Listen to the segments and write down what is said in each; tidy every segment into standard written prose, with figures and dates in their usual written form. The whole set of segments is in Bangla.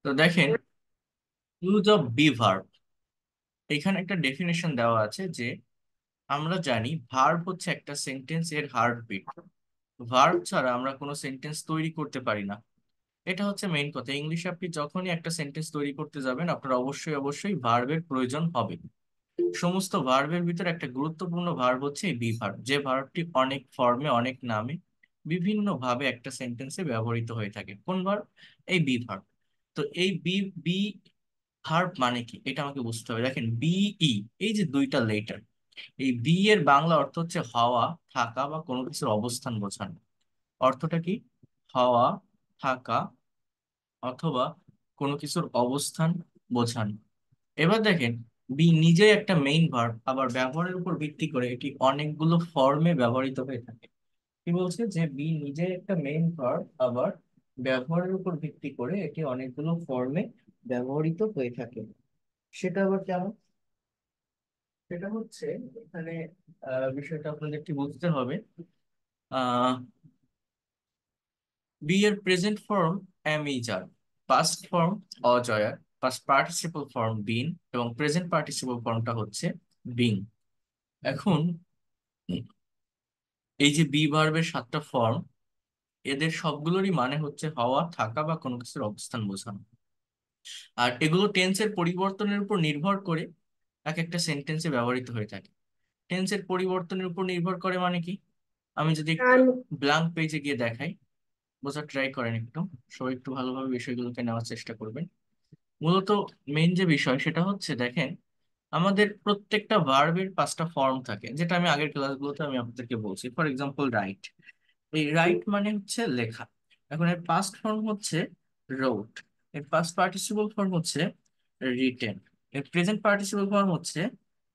তো দেখেন, ইউজ অফ বি ভার্ব, এখানে একটা ডেফিনেশন দেওয়া আছে যে আমরা জানি ভার্ব হচ্ছে একটা সেন্টেন্স এর হার্টবিট। ভার্ব ছাড়া আমরা কোনো সেন্টেন্স তৈরি করতে পারি না। এটা হচ্ছে মেইন কথা। ইংলিশে আপনি যখনই একটা সেন্টেন্স তৈরি করতে যাবেন, আপনার অবশ্যই অবশ্যই ভার্বের প্রয়োজন হবে। সমস্ত ভার্বের ভিতরে একটা গুরুত্বপূর্ণ ভার্ব হচ্ছে এই বি ভার্ব, যে ভার্বটি অনেক ফর্মে, অনেক নামে, বিভিন্ন ভাবে একটা সেন্টেন্সে ব্যবহৃত হয়ে থাকে। কোন ভার্ব? এই বি ভার্ব। তো এই বি বি ভার্ব মানে কি এটা আমাকে বুঝতে হবে। দেখেন, বিই, এই যে দুইটা লেটার, এই বি এর বাংলা অর্থ হচ্ছে হওয়া, থাকা বা কোনো কিছুর অবস্থান বোঝানো। অর্থটা কি? হওয়া, থাকা, অথবা কোনো কিছুর অবস্থান বোঝানো। এবার দেখেন, বি নিজেই একটা মেইন ভার্ব, আবার ব্যবহারের উপর ভিত্তি করে এটি অনেকগুলো ফর্মে ব্যবহৃত হয়ে থাকে। কি বলছে যে বি নিজে একটা মেইন ভার্ব, আবার ব্যবহারের উপর ভিত্তি করে এটি অনেকগুলো ফর্মে ব্যবহৃত হয়ে থাকে। সেটা আবার কেমন? সেটা হচ্ছে, এখানে বিষয়টা আপনাদের একটু বুঝতে হবে। আহ বি এর present form am is are, past form was were, past participle form been, এবং প্রেজেন্ট পার্টিসিপল ফর্মটা হচ্ছে বিং। এখন এই যে বি ভার্বের সাতটা ফর্ম, এদের সবগুলোরই মানে হচ্ছে হওয়া, থাকা বা কোনো কিছুর অবস্থান বোঝানো। আর এগুলো টেন্সের পরিবর্তনের উপর নির্ভর করে এক একটা সেন্টেন্সে ব্যবহৃত হয়ে থাকে। টেন্সের পরিবর্তনের উপর নির্ভর করে মানে কি? আমি যদি একটু ব্ল্যাঙ্ক পেজে গিয়ে দেখাই, বোঝার ট্রাই করেন একটু। সবাই একটু ভালোভাবে বিষয়গুলোকে নেওয়ার চেষ্টা করবেন। মূলত মেইন যে বিষয় সেটা হচ্ছে, দেখেন, আমাদের প্রত্যেকটা ভার্বের পাঁচটা ফর্ম থাকে, যেটা আমি আগের ক্লাসগুলোতে আমি আপনাদেরকে বলছি। For example, right. এই রাইট মানে হচ্ছে লেখা। এখন এর পাস্ট ফর্ম হচ্ছে রোট, এর পাস্ট পার্টিসিপল ফর্ম হচ্ছে রিটেন, এর প্রেজেন্ট পার্টিসিপল ফর্ম হচ্ছে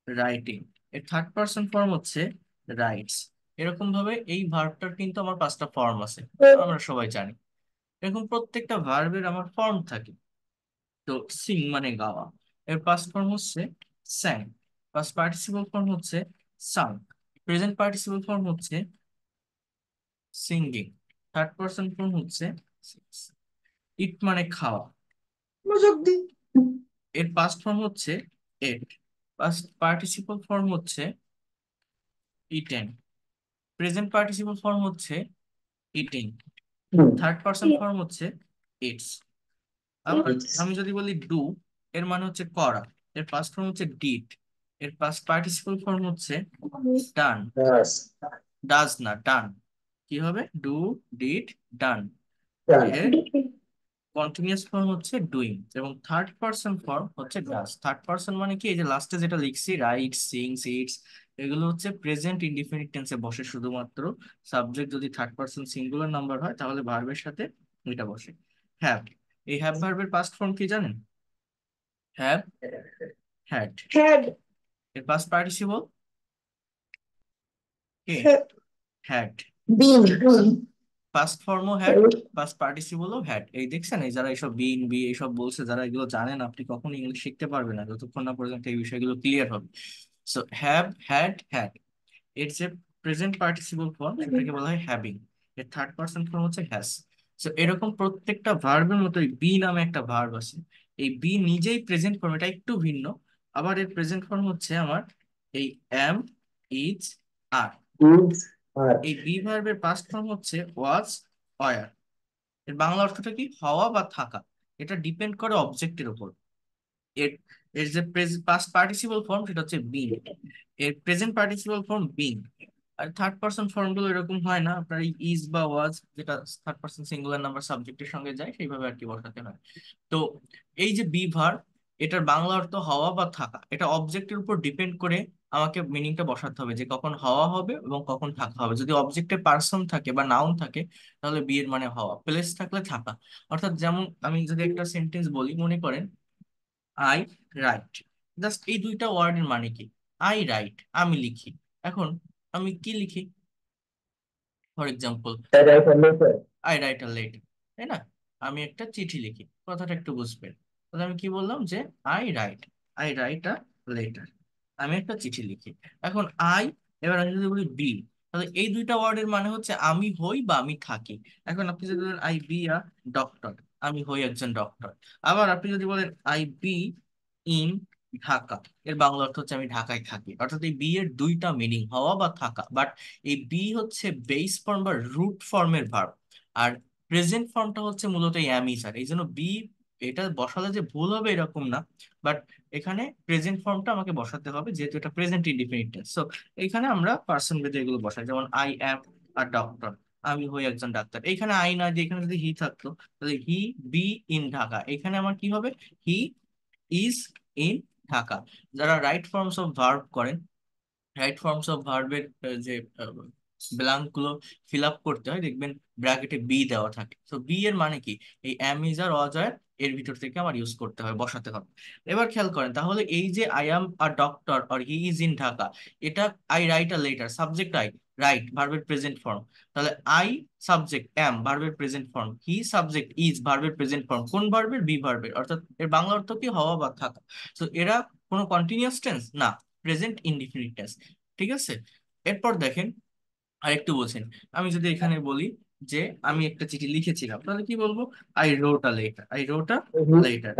রাইটিং, এর থার্ড পার্সন ফর্ম হচ্ছে রাইটস। এরকম ভাবে এই ভার্বটার কিন্তু আমার পাঁচটা ফর্ম আছে, আমরা সবাই জানি। এরকম প্রত্যেকটা ভার্বের আমার ফর্ম থাকে। তো সিং মানে গাওয়া, এর পাস্ট ফর্ম হচ্ছে স্যাং, পাস্ট পার্টিসিপল ফর্ম হচ্ছে সাং, প্রেজেন্ট পার্টিসিপল ফর্ম হচ্ছে সিঙ্গিং, থার্ড পার্সন ফর্ম হচ্ছে ইট মানে খাওয়া, মনোযোগ দিন, এর পাস্ট ফর্ম হচ্ছে এট, পাস্ট পার্টিসিপল ফর্ম হচ্ছে ইটেন, প্রেজেন্ট পার্টিসিপল ফর্ম হচ্ছে ইটিং, থার্ড পার্সন ফর্ম হচ্ছে ইটস। আবার আমি যদি বলি ডু, এর মানে হচ্ছে করা, এর পাস্ট ফর্ম হচ্ছে ডিড, এর পাস্ট পার্টিসিপল ফর্ম হচ্ছে ডান, ডাজ না ডান। কি হবে? ডু, ডিড, ডান। এর কন্টিনিউয়াস ফর্ম হচ্ছে ডুইং, এবং থার্ড পার্সন ফর্ম হচ্ছে ডাজ। থার্ড পার্সন মানে কি? এই যে লাস্টে যেটা লিখছি, রাইট, সিংস, ইটস, এগুলো হচ্ছে প্রেজেন্ট ইনডিফিনিট টেন্সে বসে শুধুমাত্র। সাবজেক্ট যদি থার্ড পার্সন সিঙ্গুলার নাম্বার হয় তাহলে ভার্বের সাথে এটা বসে। হ্যাভ, এই হ্যাভ ভার্বের পাস্ট ফর্ম কি জানেন? Have, had. এর পাস্ট পার্টিসিপল কে? হ্যাড। পাস্ট ফর্মও হ্যাড, পাস্ট পার্টিসিপলও হ্যাড। এই দেখছেন, এই যারা এইসব বিন বি এইসব বলছে, যারা এগুলো জানেন, আপনি কখনো ইংলিশ শিখতে পারবেন না যতক্ষণ না পর্যন্ত এই বিষয়গুলো ক্লিয়ার হবে। সো হ্যাভ, হ্যাড, হ্যাড, এর যে প্রেজেন্ট পার্টিসিপল ফর্ম সেটাকে বলা হয় হ্যাভিং, এর থার্ড পার্সন ফর্ম হচ্ছে হ্যাজ। সো এরকম প্রত্যেকটা ভার্বের মতোই বি নামে একটা ভার্ব আছে। এই বি নিজেই প্রেজেন্ট ফর্ম, এটা একটু ভিন্ন। আবার এর প্রেজেন্ট ফর্ম হচ্ছে আমার এই এম, ইজ, আর। এই বি ভার্বের পাস্ট ফর্ম হচ্ছে ওয়াজ, ওয়ার। এর বাংলা অর্থটা কি? হওয়া বা থাকা। এটা ডিপেন্ড করে অবজেক্টের উপর। এর এর যে পাস্ট পার্টিসিপল ফর্ম সেটা হচ্ছে বিং, এর প্রেজেন্ট পার্টিসিপল ফর্ম বিং। আর থার্ড পার্সন ফর্ম গুলো এরকম হয় না, আপনার এই ইজ বা ওয়াজ, যেটা থার্ড পার্সন সিঙ্গুলার নাম্বার সাবজেক্টের সঙ্গে যায়, সেইভাবে আর কি বসাতে হয়। তো এই যে বি ভার্ব, এটার বাংলা অর্থ হওয়া বা থাকা। এটা অবজেক্টের উপর ডিপেন্ড করে আমাকে মিনিংটা বসাতে হবে, যে কখন হওয়া হবে এবং কখন থাকা হবে। যদি অবজেক্টে পার্সন থাকে বা নাউন থাকে, তাহলে বি এর মানে হওয়া, প্লেস থাকলে থাকা। অর্থাৎ যেমন আমি যদি একটা সেন্টেন্স বলি, মনে করেন আই রাইট, জাস্ট এই দুইটা ওয়ার্ডের মানে কি? আই রাইট, আমি লিখি। এখন আমি কি লিখি? For example, I write a letter, তাই না? আমি একটা চিঠি লিখি, কথাটা একটু বুঝবেন। তাহলে আমি কি বললাম? যে I right, I write a letter, আমি একটা চিঠি লিখি। এখন আই, এবার আমি যদি বলি বি, তাহলে এই দুইটা ওয়ার্ডের মানে হচ্ছে আমি হই বা আমি থাকি। এখন আপনি যদি বলেন আই বি আ ডক্টর, আমি হই একজন ডক্টর। আবার আপনি যদি বলেন আই বি ইন ঢাকা, এর বাংলা অর্থ হচ্ছে আমি ঢাকায় থাকি। অর্থাৎ এই বি এর দুইটা মিনিং, হওয়া বা থাকা, বাট এই বি হচ্ছে বেস ফর্ম বা রুট ফর্মের ভার্ব, আর প্রেজেন্ট ফর্মটা হচ্ছে মূলত অ্যাম ইজ আর। এই জন্য বি এটা বসালে যে ভুল হবে এরকম না, বাট এখানে প্রেজেন্ট ফর্মটা আমাকে বসাতে হবে যেহেতু এটা প্রেজেন্ট ইনডিফিনিট টেন্স। সো এখানে আমরা পার্সন বেঁধে এগুলো বসাই, যেমন আই অ্যাম আ ডক্টর, আমি হই একজন ডাক্তার। এইখানে আই না দিয়ে এখানে যদি হি থাকতো, তাহলে হি বি ইন ঢাকা, এখানে আমার কি হবে, হি ইজ ইন ঢাকা। যারা রাইট ফর্মস অফ ভার্ব করেন, রাইট ফর্মস অফ ভার্বের যে ব্ল্যাঙ্ক গুলো ফিল আপ করতে হয়, দেখবেন ব্র্যাকেটে বি দেওয়া থাকে। তো বি এর মানে কি, এই অ্যাম ইজ আর ওয়াজ আর এর ভিতর থেকে আমার ইউজ করতে হয়, বসাতে হবে। এবার খেয়াল করেন, তাহলে এই যে I am a doctor or he is in Dhaka, এটা I write a letter, subject I, write ভার্বের প্রেজেন্ট ফর্ম। তাহলে আই সাবজেক্ট, অ্যাম ভার্বের present form, he subject, is ভার্বের প্রেজেন্ট ফর্ম। কোন ভার্বের? বি ভার্বের। অর্থাৎ এর বাংলা অর্থ কি, হওয়া বা থাকা। তো এরা কোনো কন্টিনিউয়াস টেন্স না, প্রেজেন্ট ইনডিফিনিট টেন্স। ঠিক আছে। এরপর দেখেন আরেকটু বলছেন, আমি যদি এখানে বলি যে আমি একটা চিঠি লিখেছিলাম, তাহলে কি বলবো, I রোট a letter, I রোট a letter.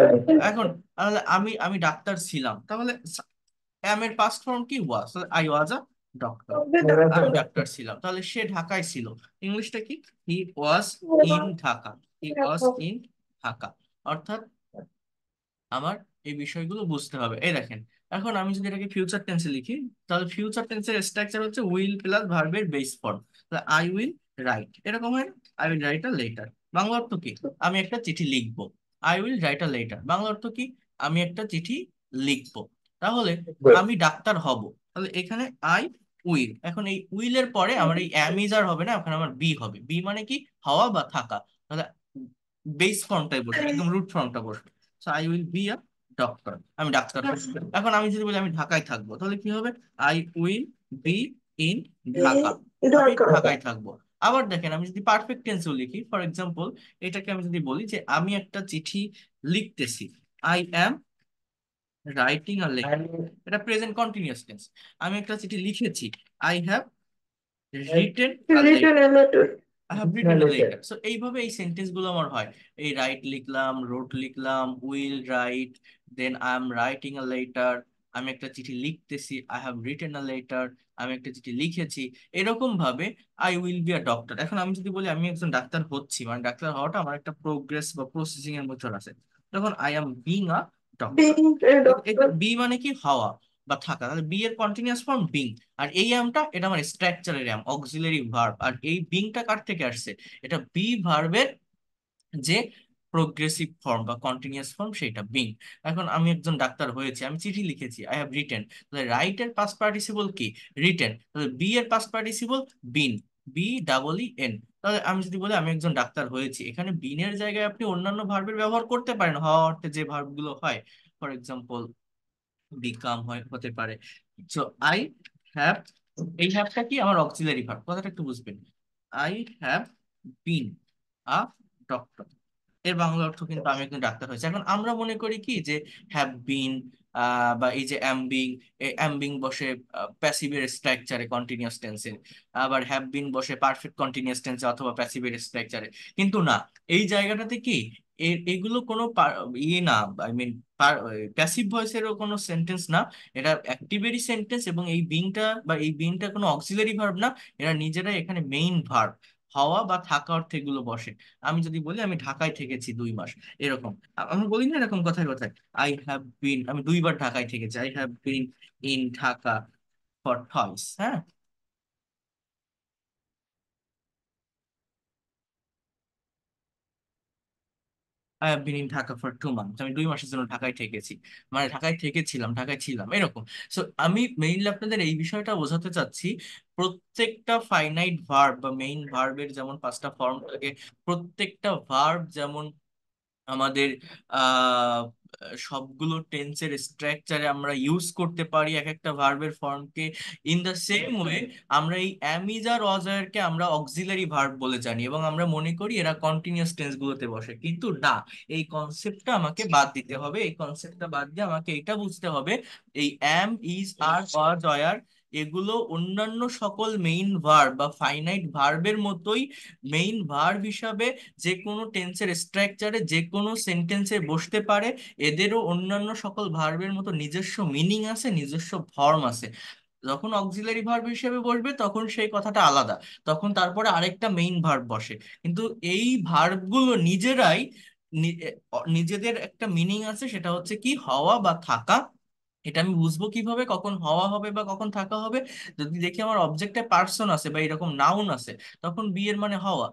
এখন তাহলে আমি আমি ডাক্তার ছিলাম, তাহলে এম এর পাস্ট ফর্ম কি, was, I was a doctor. আমি ডাক্তার ছিলাম, তাহলে সে ঢাকায় ছিল, ইংলিশটা কি, he was in Dhaka, he was in Dhaka. অর্থাৎ আমার এই বিষয়গুলো বুঝতে হবে। এই দেখেন, এখন আমি যদি এটাকে ফিউচার টেন্সে লিখি, তাহলে ফিউচার টেন্সের স্ট্রাকচার হচ্ছে উইল প্লাস ভার্বের বেস ফর্ম। তাহলে আই উইল রাইট, এরকম হয় না? I will write a letter, Bangla অর্থ কি, আমি একটা চিঠি লিখবো। I will write a letter, Bangla অর্থ কি, আমি একটা চিঠি লিখবো। তাহলে আমি ডাক্তার হব, তাহলে এখানে আই উইল, এখন এই উইলের পরে আমার এই অ্যাম ইজ আর হবে না, এখন আমার বি হবে। বি মানে কি, হওয়া বা থাকা। তাহলে বেস ফর্মটাই বসবে, একদম রুট ফর্মটা বসবে। So I will be a doctor, আমি ডাক্তার হবো। এখন আমি যদি বলি আমি ঢাকায় থাকবো, তাহলে কি হবে, I will be in Dhaka, আমি ঢাকায় থাকবো। আবার দেখেন, আমি যদি পারফেক্ট টেন্সও লিখি, ফর এক্সাম্পল এটাকে আমি যদি বলি যে আমি একটা চিঠি লিখতেছি, I am writing a letter, এটা প্রেজেন্ট কন্টিনিউয়াস টেন্স। আমি একটা চিঠি লিখেছি, I have written a letter, I have written a letter. So এইভাবে এই সেন্টেন্স গুলো আমার হয়। এই রাইট লিখলাম, রোট লিখলাম, will write, then I am writing a letter, আমি একটা চিঠি লিখতেছি, I have written a letter, আমি একটা চিঠি লিখেছি। এরকম ভাবে I will be a doctor. এখন আমি যদি বলি আমি একজন ডাক্তার হচ্ছি, মানে ডাক্তার হওয়াটা আমার একটা প্রোগ্রেস বা প্রসেসিং এর মধ্যে আছে, তখন I am being a doctor. Be মানে কি, হওয়া বা থাকা, তাহলে বি এর কন্টিনিউয়াস ফর্ম বিং। আর এই আমটা, এটা আমার স্ট্রাকচারের আম, অক্সিলারি ভার্ব। আর এই বিংটা কার থেকে আসছে, এটা বি ভার্বের যে প্রোগ্রেসিভ ফর্ম বা কন্টিনিউয়াস ফর্ম, সেটা বিং। এখন আমি একজন ডাক্তার হয়েছি, আমি চিঠি লিখেছি, আই হ্যাভ রিটেন, তাহলে রাইট এর পাস্ট পার্টিসিপল কি, রিটেন, তাহলে বি এর পাস্ট পার্টিসিপল বিন, বি ডাবল ই এন। তাহলে আমি যদি বলি আমি একজন ডাক্তার হয়েছি, এখানে বিনের জায়গায় আপনি অন্যান্য ভার্বের ব্যবহার করতে পারেন, হওয়া অর্থে যে ভার্ব গুলো হয়। ফর এক্সাম্পল বিকাম হয়, হতে পারে। সো আই হ্যাভ, এই হ্যাভটা কি, আমার অক্সিলারি ভার্ব, কথাটা একটু বুঝবেন। I have bin a doctor, এর বাংলা অর্থ কিন্তু আমি একজন ডাক্তার হয়েছে। এখন আমরা মনে করি কি যে হ্যাভ বিন বা এই যে অ্যাম্বিং, এই অ্যাম্বিং বসে প্যাসিভের স্ট্রাকচারে কন্টিনিউয়াস টেন্সে, আবার হ্যাভ বিন বসে পারফেক্ট কন্টিনিউয়াস টেন্সে অথবা প্যাসিভের স্ট্রাকচারে। কিন্তু না, এই জায়গাটাতে কি, এগুলো কোনো ইয়ে না, আই মিন প্যাসিভ ভয়েসেরও কোনো সেন্টেন্স না, এটা অ্যাক্টিভেরই সেন্টেন্স। এবং এই বিংটা বা এই বিংটা কোনো অক্সিলারি ভার্ব না, এরা নিজেরাই এখানে মেইন ভার্ব, হওয়া বা থাকা অর্থে এগুলো বসে। আমি যদি বলি আমি ঢাকায় থেকেছি 2 মাস, এরকম আমি বলি না এরকম কথায় কথায়, আই হ্যাভ বিন, আমি 2বার ঢাকায় থেকেছি, I have been in Dhaka for twice. হ্যাঁ, I have been in Dhaka for 2 month, আমি 2 মাসের জন্য ঢাকায় থেকেছি, মানে ঢাকায় থেকেছিলাম, ঢাকায় ছিলাম, এরকম। সো আমি মেইনলি আপনাদের এই বিষয়টা বোঝাতে চাচ্ছি, প্রত্যেকটা ফাইনাইট ভার্ব বা মেইন ভার্বের যেমন 5টা ফর্ম থাকে, প্রত্যেকটা ভার্ব যেমন আমাদের আহ সবগুলো টেন্সের স্ট্রাকচারে আমরা ইউজ করতে পারি এক একটা ভার্বের ফর্মকে, ইন দ্য সেম ওয়ে আমরা এই অ্যামিজ আর অজায়ারকে আমরা অক্সিলারি ভার্ব বলে জানি, এবং আমরা মনে করি এরা কন্টিনিউয়াস টেন্স গুলোতে বসে। কিন্তু না, এই কনসেপ্টটা আমাকে বাদ দিতে হবে। এই কনসেপ্টটা বাদ দিয়ে আমাকে এটা বুঝতে হবে, এই অ্যাম ইজ আর অজায়ার এগুলো অন্যান্য সকল মেইন ভার্ব বা ফাইনাইট ভার্বের মতোই মেইন ভার্ব হিসাবে যে কোনো টেন্সের স্ট্রাকচারে যে কোনো সেন্টেন্সে বসতে পারে। এদেরও অন্যান্য সকল ভার্বের মতো নিজস্ব মিনিং আছে, নিজস্ব ফর্ম আছে। যখন অক্সিলারি ভার্ব হিসেবে বসবে তখন সেই কথাটা আলাদা, তখন তারপরে আরেকটা মেইন ভার্ব বসে। কিন্তু এই ভার্বগুলো নিজেরাই নিজেদের একটা মিনিং আছে, সেটা হচ্ছে কি হওয়া বা থাকা। এটা আমি বুঝবো কিভাবে কখন হওয়া হবে বা কখন থাকা হবে? যদি দেখি আমার অবজেক্টে পার্সন আছে বা এরকম নাউন আছে, তখন বি এর মানে হওয়া।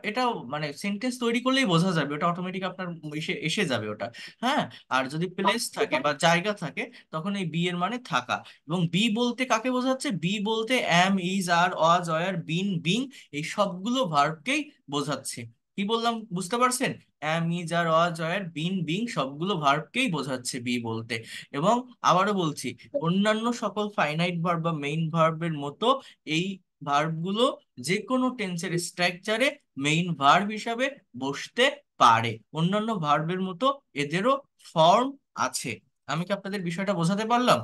এটা মানে সেন্টেন্স তৈরি করলেই বোঝা যাবে, ওটা অটোমেটিক আপনার এসে এসে যাবে ওটা। হ্যাঁ। আর যদি প্লেস থাকে বা জায়গা থাকে, তখন এই বি এর মানে থাকা। এবং বি বলতে কাকে বোঝাচ্ছে? বি বলতে am, is, are, was, were, been, being, এই সবগুলো ভার্বকেই বোঝাচ্ছে। কি বললাম বুঝতে পারছেন? Am, is, are, was, were, been, being সবগুলো ভার্বকেই বোঝাচ্ছে বি বলতে। এবং আবারও বলছি, অন্যান্য সকল ফাইনাইট ভার্ব বা মেইন ভার্বের মতো এই ভার্বগুলো যে কোনো টেন্সের স্ট্রাকচারে মেইন ভার্ব হিসাবে বসতে পারে। অন্যান্য ভার্বের মতো এদেরও ফর্ম আছে। আমি কি আপনাদের বিষয়টা বোঝাতে পারলাম?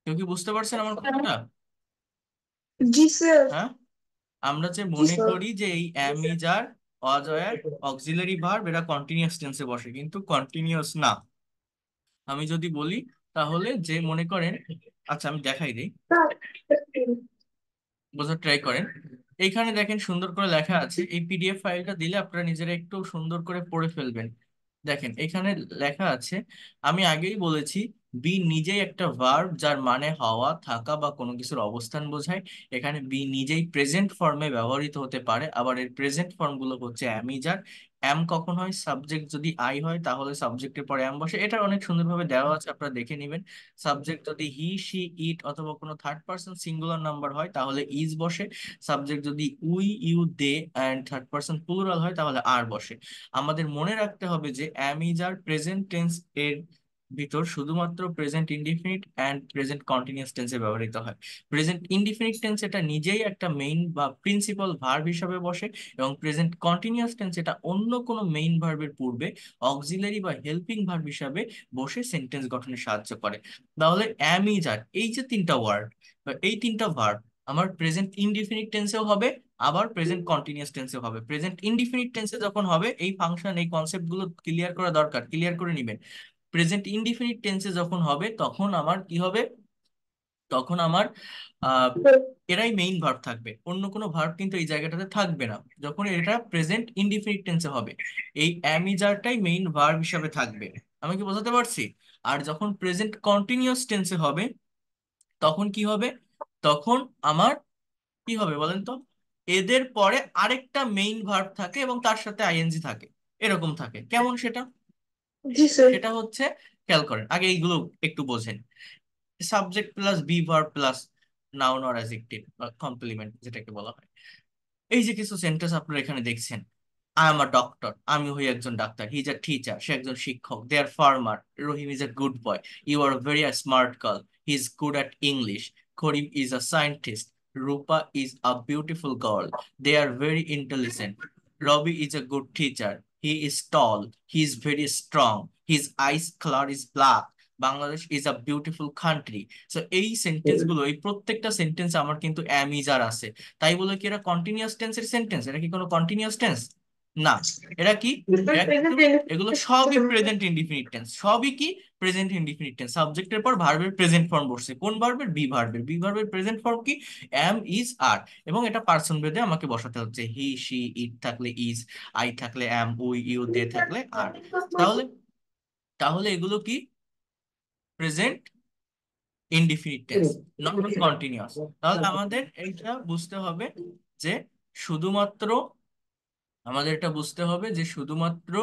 কেউ কি বুঝতে পারছেন আমার কথাটা? জি স্যার। হ্যাঁ। আমরা যে জি মনে স্যার। করি যে এই am, is, are, was, were auxiliary verb এরা কন্টিনিউয়াস টেন্সে বসে, কিন্তু কন্টিনিউয়াস না। আমি যদি বলি তাহলে যে মনে করেন, আচ্ছা আমি দেখাই দিই, বোঝার ট্রাই করেন। এইখানে দেখেন সুন্দর করে লেখা আছে, এই পিডিএফ ফাইলটা দিলে আপনারা নিজেরা একটু সুন্দর করে পড়ে ফেলবেন। দেখেন এখানে লেখা আছে, আমি আগেই বলেছি বি নিজেই একটা ভার্ব যার মানে হওয়া, থাকা বা কোনো কিছুর অবস্থান বোঝায়। এখানে বি নিজেই প্রেজেন্ট ফর্মে ব্যবহৃত হতে পারে, আবার এর প্রেজেন্ট ফর্ম গুলো হচ্ছে অ্যাম, ইজ, আর। অ্যাম কখন হয়? সাবজেক্ট যদি আই হয় তাহলে সাবজেক্টের পরে অ্যাম বসে, এটা অনেক সুন্দরভাবে দেওয়া আছে, আপনারা দেখে নেবেন। সাবজেক্ট যদি হি, সি, ইট অথবা কোনো থার্ড পার্সন সিঙ্গুলার নাম্বার হয় তাহলে ইজ বসে। সাবজেক্ট যদি we, you, they and third person plural হয় তাহলে আর বসে। আমাদের মনে রাখতে হবে যে am, is, are present tense এর ভিতর শুধুমাত্র present indefinite and present continuous টেন্সে ব্যবহৃত হয়। প্রেজেন্ট ইনডিফিনিট টেন্স এটা নিজেই একটা মেইন বা প্রিন্সিপাল ভার্ব হিসাবে বসে, এবং প্রেজেন্ট কন্টিনিউয়াস টেন্স এটা অন্য কোনো মেইন ভার্বের পূর্বে অক্সিলারি বা হেল্পিং ভার্ব হিসাবে বসে সেন্টেন্স গঠনে সাহায্য করে। তাহলে অ্যাম, ইজ, আর এই যে তিনটা ওয়ার্ড বা এই তিনটা ভার্ব আমার প্রেজেন্ট ইনডিফিনিট টেন্সেও হবে, আবার প্রেজেন্ট কন্টিনিউয়াস টেন্সেও হবে। প্রেজেন্ট ইনডিফিনিট টেন্সে যখন হবে, এই ফাংশন এই কনসেপ্ট গুলো ক্লিয়ার করা দরকার, ক্লিয়ার করে নিবেন। প্রেজেন্ট ইনডিফিনিট টেন্সে যখন হবে তখন আমার কি হবে? তখন আমার আহ এরাই মেইন ভার্ব থাকবে, অন্য কোনো ভার্ব কিন্তু এই জায়গাটাতে থাকবে না। যখন এটা প্রেজেন্ট ইনডিফিনিট টেন্সে হবে, এই অ্যামিজারটাই মেইন ভার্ব হিসাবে থাকবে। আমি কি বোঝাতে পারছি? আর যখন প্রেজেন্ট কন্টিনিউয়াস টেন্সে হবে তখন কি হবে? তখন আমার কি হবে বলেন তো? এদের পরে আরেকটা মেইন ভার্ব থাকে এবং তার সাথে আইএনজি থাকে। এরকম থাকে, কেমন সেটা? জি স্যার। সেটা হচ্ছে, খেয়াল করেন আগে এইগুলো একটু বোঝেন। Subject plus be verb plus noun or adjective বা কমপ্লিমেন্ট যেটাকে বলা হয়। এই যে কিছু সেন্টেন্স আপনারা এখানে দেখছেন, আই এম আ ডক্টর, আমি হই একজন ডাক্তার। হি ইজ আ টিচার, সে একজন শিক্ষক। They are farmer, Rahim is a good boy. You are very smart girl, he is good at English. Karim is a scientist, Rupa is a beautiful girl. They are very intelligent. Robi is a good teacher, he is tall, he is very strong, his eyes colour is black. Bangladesh is a beautiful country. So এই সেন্টেন্স গুলো, এই প্রত্যেকটা সেন্টেন্স আমার কিন্তু অ্যাম, ইজ, আর আছে। তাই বলে কি এরা কন্টিনিউয়াস টেন্সের সেন্টেন্স? এটা কি কোনো কন্টিনিউয়াস টেন্স? না। এরা কি? এরা কিন্তু, এগুলো সবই প্রেজেন্ট ইনডিফিনিট টেন্স। সবই কি? Present indefinite tense. সাবজেক্টের পর ভার্বের প্রেজেন্ট ফর্ম বসছে, কোন ভার্বের? বি ভার্বের। বি ভার্বের প্রেজেন্ট ফর্ম কি? অ্যাম, ইজ, আর। এবং এটা পার্সন ভেদে আমাকে বসাতে হচ্ছে, হি, সি, ইট থাকলে ইজ, আই থাকলে অ্যাম, উই, ইউ, দে থাকলে আর। তাহলে তাহলে এগুলো কি? Present indefinite tense, not continuous. তাহলে আমাদের এইটা বুঝতে হবে যে শুধুমাত্র, আমাদের এটা বুঝতে হবে যে শুধুমাত্র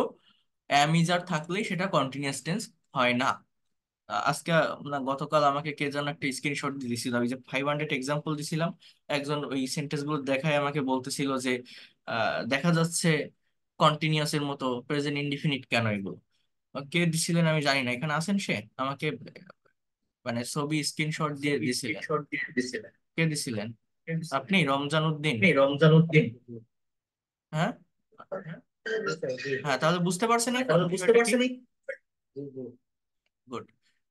অ্যামিজার থাকলেই সেটা কন্টিনিউয়াস টেন্স হয় না। আজকে না গতকাল আমাকে কে যেন একটা স্ক্রিনশট দিয়ে দিছিল, আমি যে 500 এক্সাম্পল দিছিলাম, একজন ওই সেন্টেন্স গুলো দেখায় আমাকে বলতেছিল যে দেখা যাচ্ছে কন্টিনিউয়াস এর মতো প্রেজেন্ট ইনডিফিনিট কেন এগুলো। কে দিছিলেন আমি জানি না, এখানে আছেন সে? আমাকে মানে ছবি স্ক্রিনশট দিয়ে দিছিলেন। কে দিছিলেন? আপনি রমজান উদ্দিন? রমজান উদ্দিন। হ্যাঁ। হ্যাঁ, তাহলে বুঝতে পারছেন এখন তাহলে বুঝতে বিষয়টা কি? পারছেন? গুড।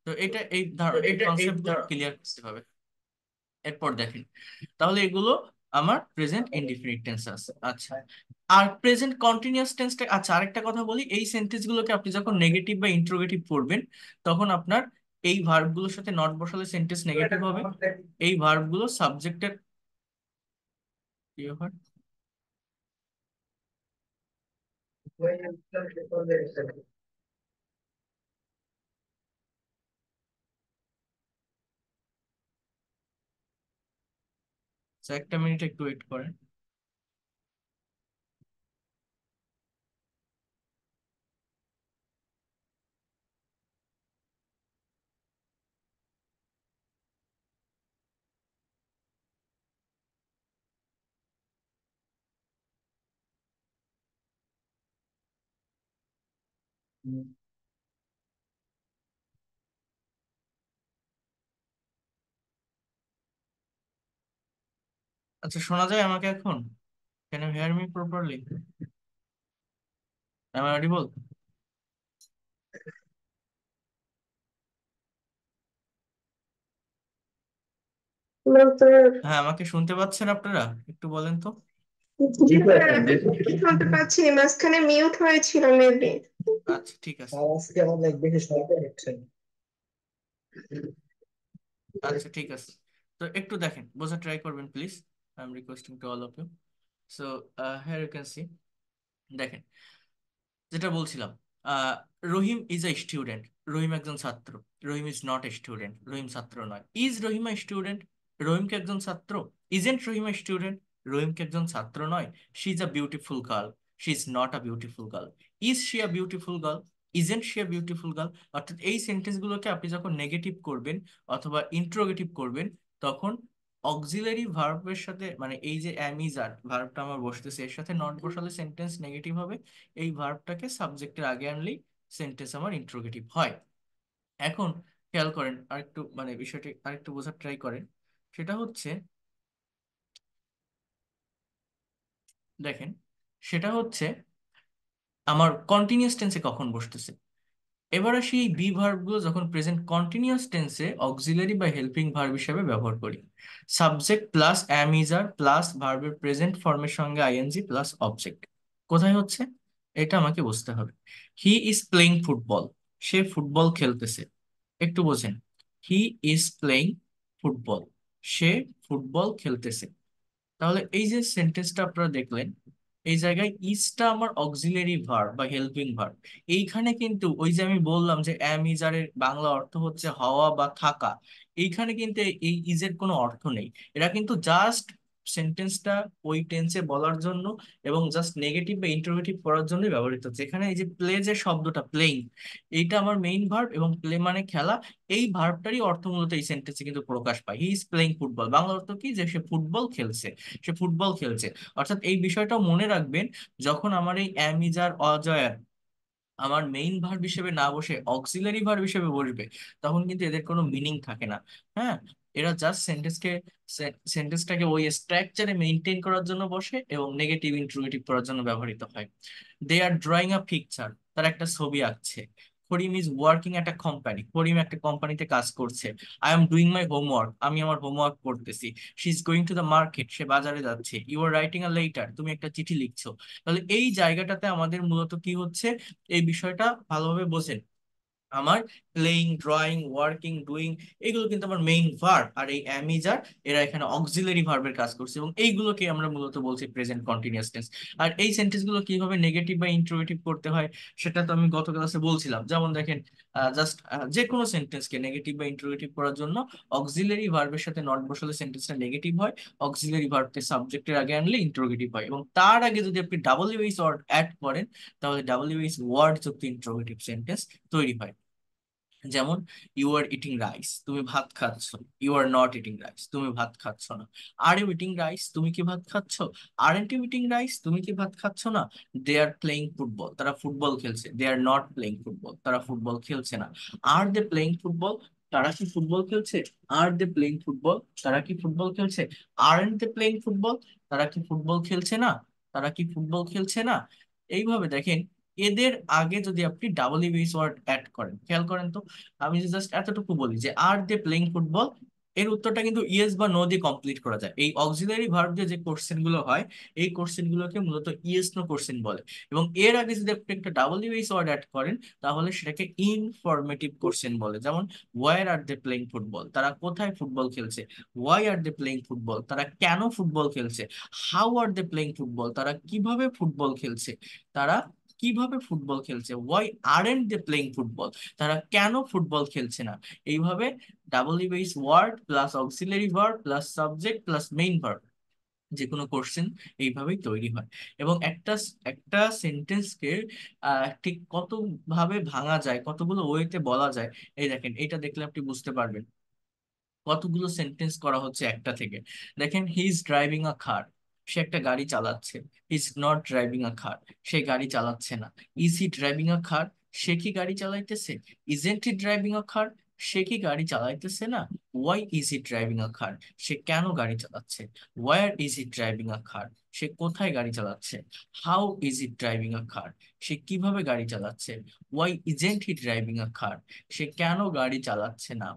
তো এটা এই এই কনসেপ্ট গুলো ক্লিয়ার করতে হবে। এরপর দেখেন, তাহলে এগুলো আমার প্রেজেন্ট ইনডিফিনিট টেন্স আছে। আচ্ছা, আর প্রেজেন্ট কন্টিনিউয়াস টেন্সটা, আচ্ছা আরেকটা কথা বলি, এই সেন্টেন্স গুলোকে আপনি যখন নেগেটিভ বা ইন্ট্রোগেটিভ করবেন, তখন আপনার এই ভার্ব গুলোর সাথে নট বসালে সেন্টেন্স নেগেটিভ হবে। এই ভার্ব গুলো সাবজেক্টের কি হয়? আচ্ছা, একটা মিনিট একটু ওয়েট করেন। আচ্ছা, শোনা যায় আমাকে এখন? Can you hear me properly? Am I audible? বলতে হ্যাঁ, আমাকে শুনতে পাচ্ছেন আপনারা? একটু বলেন তো। জি স্যার, শুনতে পাচ্ছি, মাঝখানে মিউট হয়েছিল মেবি। আচ্ছা, ঠিক আছে। আজকে আমার অনেক বেশি সময় হচ্ছে। আচ্ছা, ঠিক আছে। তো একটু দেখেন, বোঝা ট্রাই করবেন please. I am requesting to all of you. So here you can see, দেখেন যেটা বলছিলাম, আহ, রহিম ইজ এ স্টুডেন্ট। রহিম একজন ছাত্র। রহিম ইজ নট এ স্টুডেন্ট। রহিম ছাত্র নয়। Is Rahim a student? রহিম কি একজন ছাত্র? Isn't Rahim a student? রহিম কি একজন ছাত্র নয়? She is a beautiful girl. She is not a beautiful girl. Is she a beautiful girl? Isn't she a beautiful girl? অর্থাৎ এই সেন্টেন্স গুলোকে আপনি যখন নেগেটিভ করবেন অথবা ইন্ট্রোগেটিভ করবেন, তখন অক্সিলারি ভার্বের সাথে, মানে এই যে অ্যাম ইজ আর ভার্বটা আমার বসতেছে, এর সাথে নট বসালে সেন্টেন্স নেগেটিভ হবে। এই ভার্বটাকে সাবজেক্টের আগে আনলেই সেন্টেন্স আমার ইন্ট্রোগেটিভ হয়। এখন খেয়াল করেন আরেকটু, মানে বিষয়টি আরেকটু বোঝার ট্রাই করেন। সেটা হচ্ছে, দেখেন, সেটা হচ্ছে আমার কন্টিনিউয়াস টেন্সে কখন বসতেছে। এবার আসি এই বি ভার্বগুলো যখন প্রেজেন্ট কন্টিনিউয়াস টেন্সে অক্সিলারি বা হেল্পিং ভার্ব হিসেবে ব্যবহার করি। Subject plus am is are plus ভার্বের প্রেজেন্ট ফর্মের সঙ্গে আইএনজি প্লাস অবজেক্ট। কোথায় হচ্ছে এটা আমাকে বুঝতে হবে। He is playing football. Say football খেলতেছে। একটু বোঝেন, he is playing football. Say football খেলতেছে। তাহলে এই যে সেন্টেন্সটা আপনারা দেখলেন, এই জায়গায় ইজটা আমার অক্সিলারি ভার্ব বা হেল্পিং ভার্ব। এইখানে কিন্তু ওই যে আমি বললাম যে অ্যাম ইজারের বাংলা অর্থ হচ্ছে হওয়া বা থাকা, এইখানে কিন্তু এই ইজের কোনো অর্থ নেই। এরা কিন্তু জাস্ট সেন্টেন্সটা ওই টেন্সে বলার জন্য এবং জাস্ট নেগেটিভ বা ইন্টারোগেটিভ করার জন্যই ব্যবহৃত হচ্ছে। এখানে এই যে প্লে, যে শব্দটা প্লেইং, এইটা আমার মেইন ভার্ব, এবং প্লে মানে খেলা। এই ভার্বটারই অর্থ মূলত এই সেন্টেন্সে কিন্তু প্রকাশ পায়। He is playing football, Bangla অর্থ কি, যে সে ফুটবল খেলছে। সে ফুটবল খেলছে। অর্থাৎ এই বিষয়টাও মনে রাখবেন, যখন আমার এই অ্যাম ইজ আর অজয় আমার মেইন ভার্ব হিসেবে না বসে অক্সিলারি ভার্ব হিসেবে বসবে, তখন কিন্তু এদের কোনো মিনিং থাকে না। হ্যাঁ, এরা জাস্ট সেন্টেন্সটাকে ওই স্ট্রাকচারে মেনটেন করার জন্য বসে এবং নেগেটিভ ইন্ট্রোগেটিভ করার জন্য ব্যবহৃত হয়। দে আর ড্রয়িং আ পিকচার, তারা একটা ছবি আঁকছে। Karim is working at a company, Karim একটা কোম্পানিতে কাজ করছে। I am doing my homework, আমি আমার হোমওয়ার্ক করতেছি। She is going to the market, সে বাজারে যাচ্ছে। You are writing a letter, তুমি একটা চিঠি লিখছো। তাহলে এই জায়গাটাতে আমাদের মূলত কি হচ্ছে, এই বিষয়টা ভালোভাবে বোঝেন। আমার প্লেইং, ড্রয়িং, ওয়ার্কিং, ডুইং, এগুলো কিন্তু আমার মেইন ভার্ব, আর এই অ্যামিজার এরা এখানে অক্সিলারি ভার্বের কাজ করছে, এবং এইগুলোকে আমরা মূলত বলছি প্রেজেন্ট কন্টিনিউয়াস টেন্স। আর এই সেন্টেন্স গুলো কিভাবে নেগেটিভ বা ইন্ট্রোগেটিভ করতে হয় সেটা তো আমি গত ক্লাসে বলছিলাম। যেমন দেখেন, জাস্ট যে কোনো সেন্টেন্সকে নেগেটিভ বা ইন্ট্রোগেটিভ করার জন্য অক্সিলারি ভার্বের সাথে নট বসালে সেন্টেন্সটা নেগেটিভ হয়। অক্সিলারি ভার্বকে সাবজেক্টের আগে আনলে ইন্ট্রোগেটিভ হয়, এবং তার আগে যদি আপনি ডাব্লিউএইচ ওয়ার্ড অ্যাড করেন, তাহলে ডাব্লিউএইচ ওয়ার্ড যুক্ত ইন্ট্রোগেটিভ সেন্টেন্স তৈরি হয়। যেমন, ইউ আর ইটিং রাইস, তুমি ভাত খাচ্ছ। You are not eating rice, তুমি ভাত খাচ্ছ না। আর ইউ ইটিং রাইস, তুমি কি ভাত খাচ্ছ? আরন্ট ইউ ইটিং রাইস, তুমি কি ভাত খাচ্ছ না? দে আর প্লেইং ফুটবল, তারা ফুটবল খেলছে। দে আর নট প্লেইং ফুটবল, তারা ফুটবল খেলছে না। আর দে প্লেইং ফুটবল, তারা কি ফুটবল খেলছে? আর দে প্লেইং ফুটবল, তারা কি ফুটবল খেলছে? আরন্ট দে প্লেইং ফুটবল, তারা কি ফুটবল খেলছে না? তারা কি ফুটবল খেলছে না? এইভাবে দেখেন, এদের আগে যদি আপনি ডাবল ইউএস ওয়ার্ড অ্যাড করেন, খেয়াল করেন তো, আমি জাস্ট এতটুকু বলি যে আর দে প্লেইং ফুটবল, এর উত্তরটা কিন্তু ইয়েস বা নো দিয়ে কমপ্লিট করা যায়। এই অক্সিলারি ভার্ব দিয়ে যে কোশ্চেন গুলো হয়, এই কোশ্চেন গুলোকে মূলত ইয়েস নো কোশ্চেন বলে। এবং এর আগে যদি আপনি একটা WH ওয়ার্ড অ্যাড করেন, তাহলে সেটাকে ইনফরমেটিভ কোশ্চেন বলে। যেমন where are they playing football, তারা কোথায় ফুটবল খেলছে। Why are they playing football, তারা কেন ফুটবল খেলছে। How are they playing football, তারা কিভাবে ফুটবল খেলছে। তারা কিভাবে ফুটবল খেলছে। Why aren't they playing football, তারা কেন ফুটবল খেলছে না। এইভাবে WH word plus auxiliary verb plus subject plus main verb, যে কোনো কোশ্চেন এইভাবেই তৈরি হয়। এবং একটা একটা সেন্টেন্সকে ঠিক কত ভাবে ভাঙা যায়, কতগুলো ওয়েতে বলা যায়, এই দেখেন, এটা দেখলে আপনি বুঝতে পারবেন কতগুলো সেন্টেন্স করা হচ্ছে একটা থেকে। দেখেন, he is driving a car, সে একটা গাড়ি চালাচ্ছে। He is not driving a car, সে গাড়ি চালাচ্ছে না। Is he driving a car, সে কি গাড়ি চালাইতেছে। Isn't he driving a car, সে কি গাড়ি চালাইতেছে না। Why is he driving a car, সে কেন গাড়ি চালাচ্ছে। Where is he driving a car, সে কোথায় গাড়ি চালাচ্ছে। How is he driving a car, সে কিভাবে গাড়ি চালাচ্ছে। Why isn't he driving a car, সে কেন গাড়ি চালাচ্ছে না।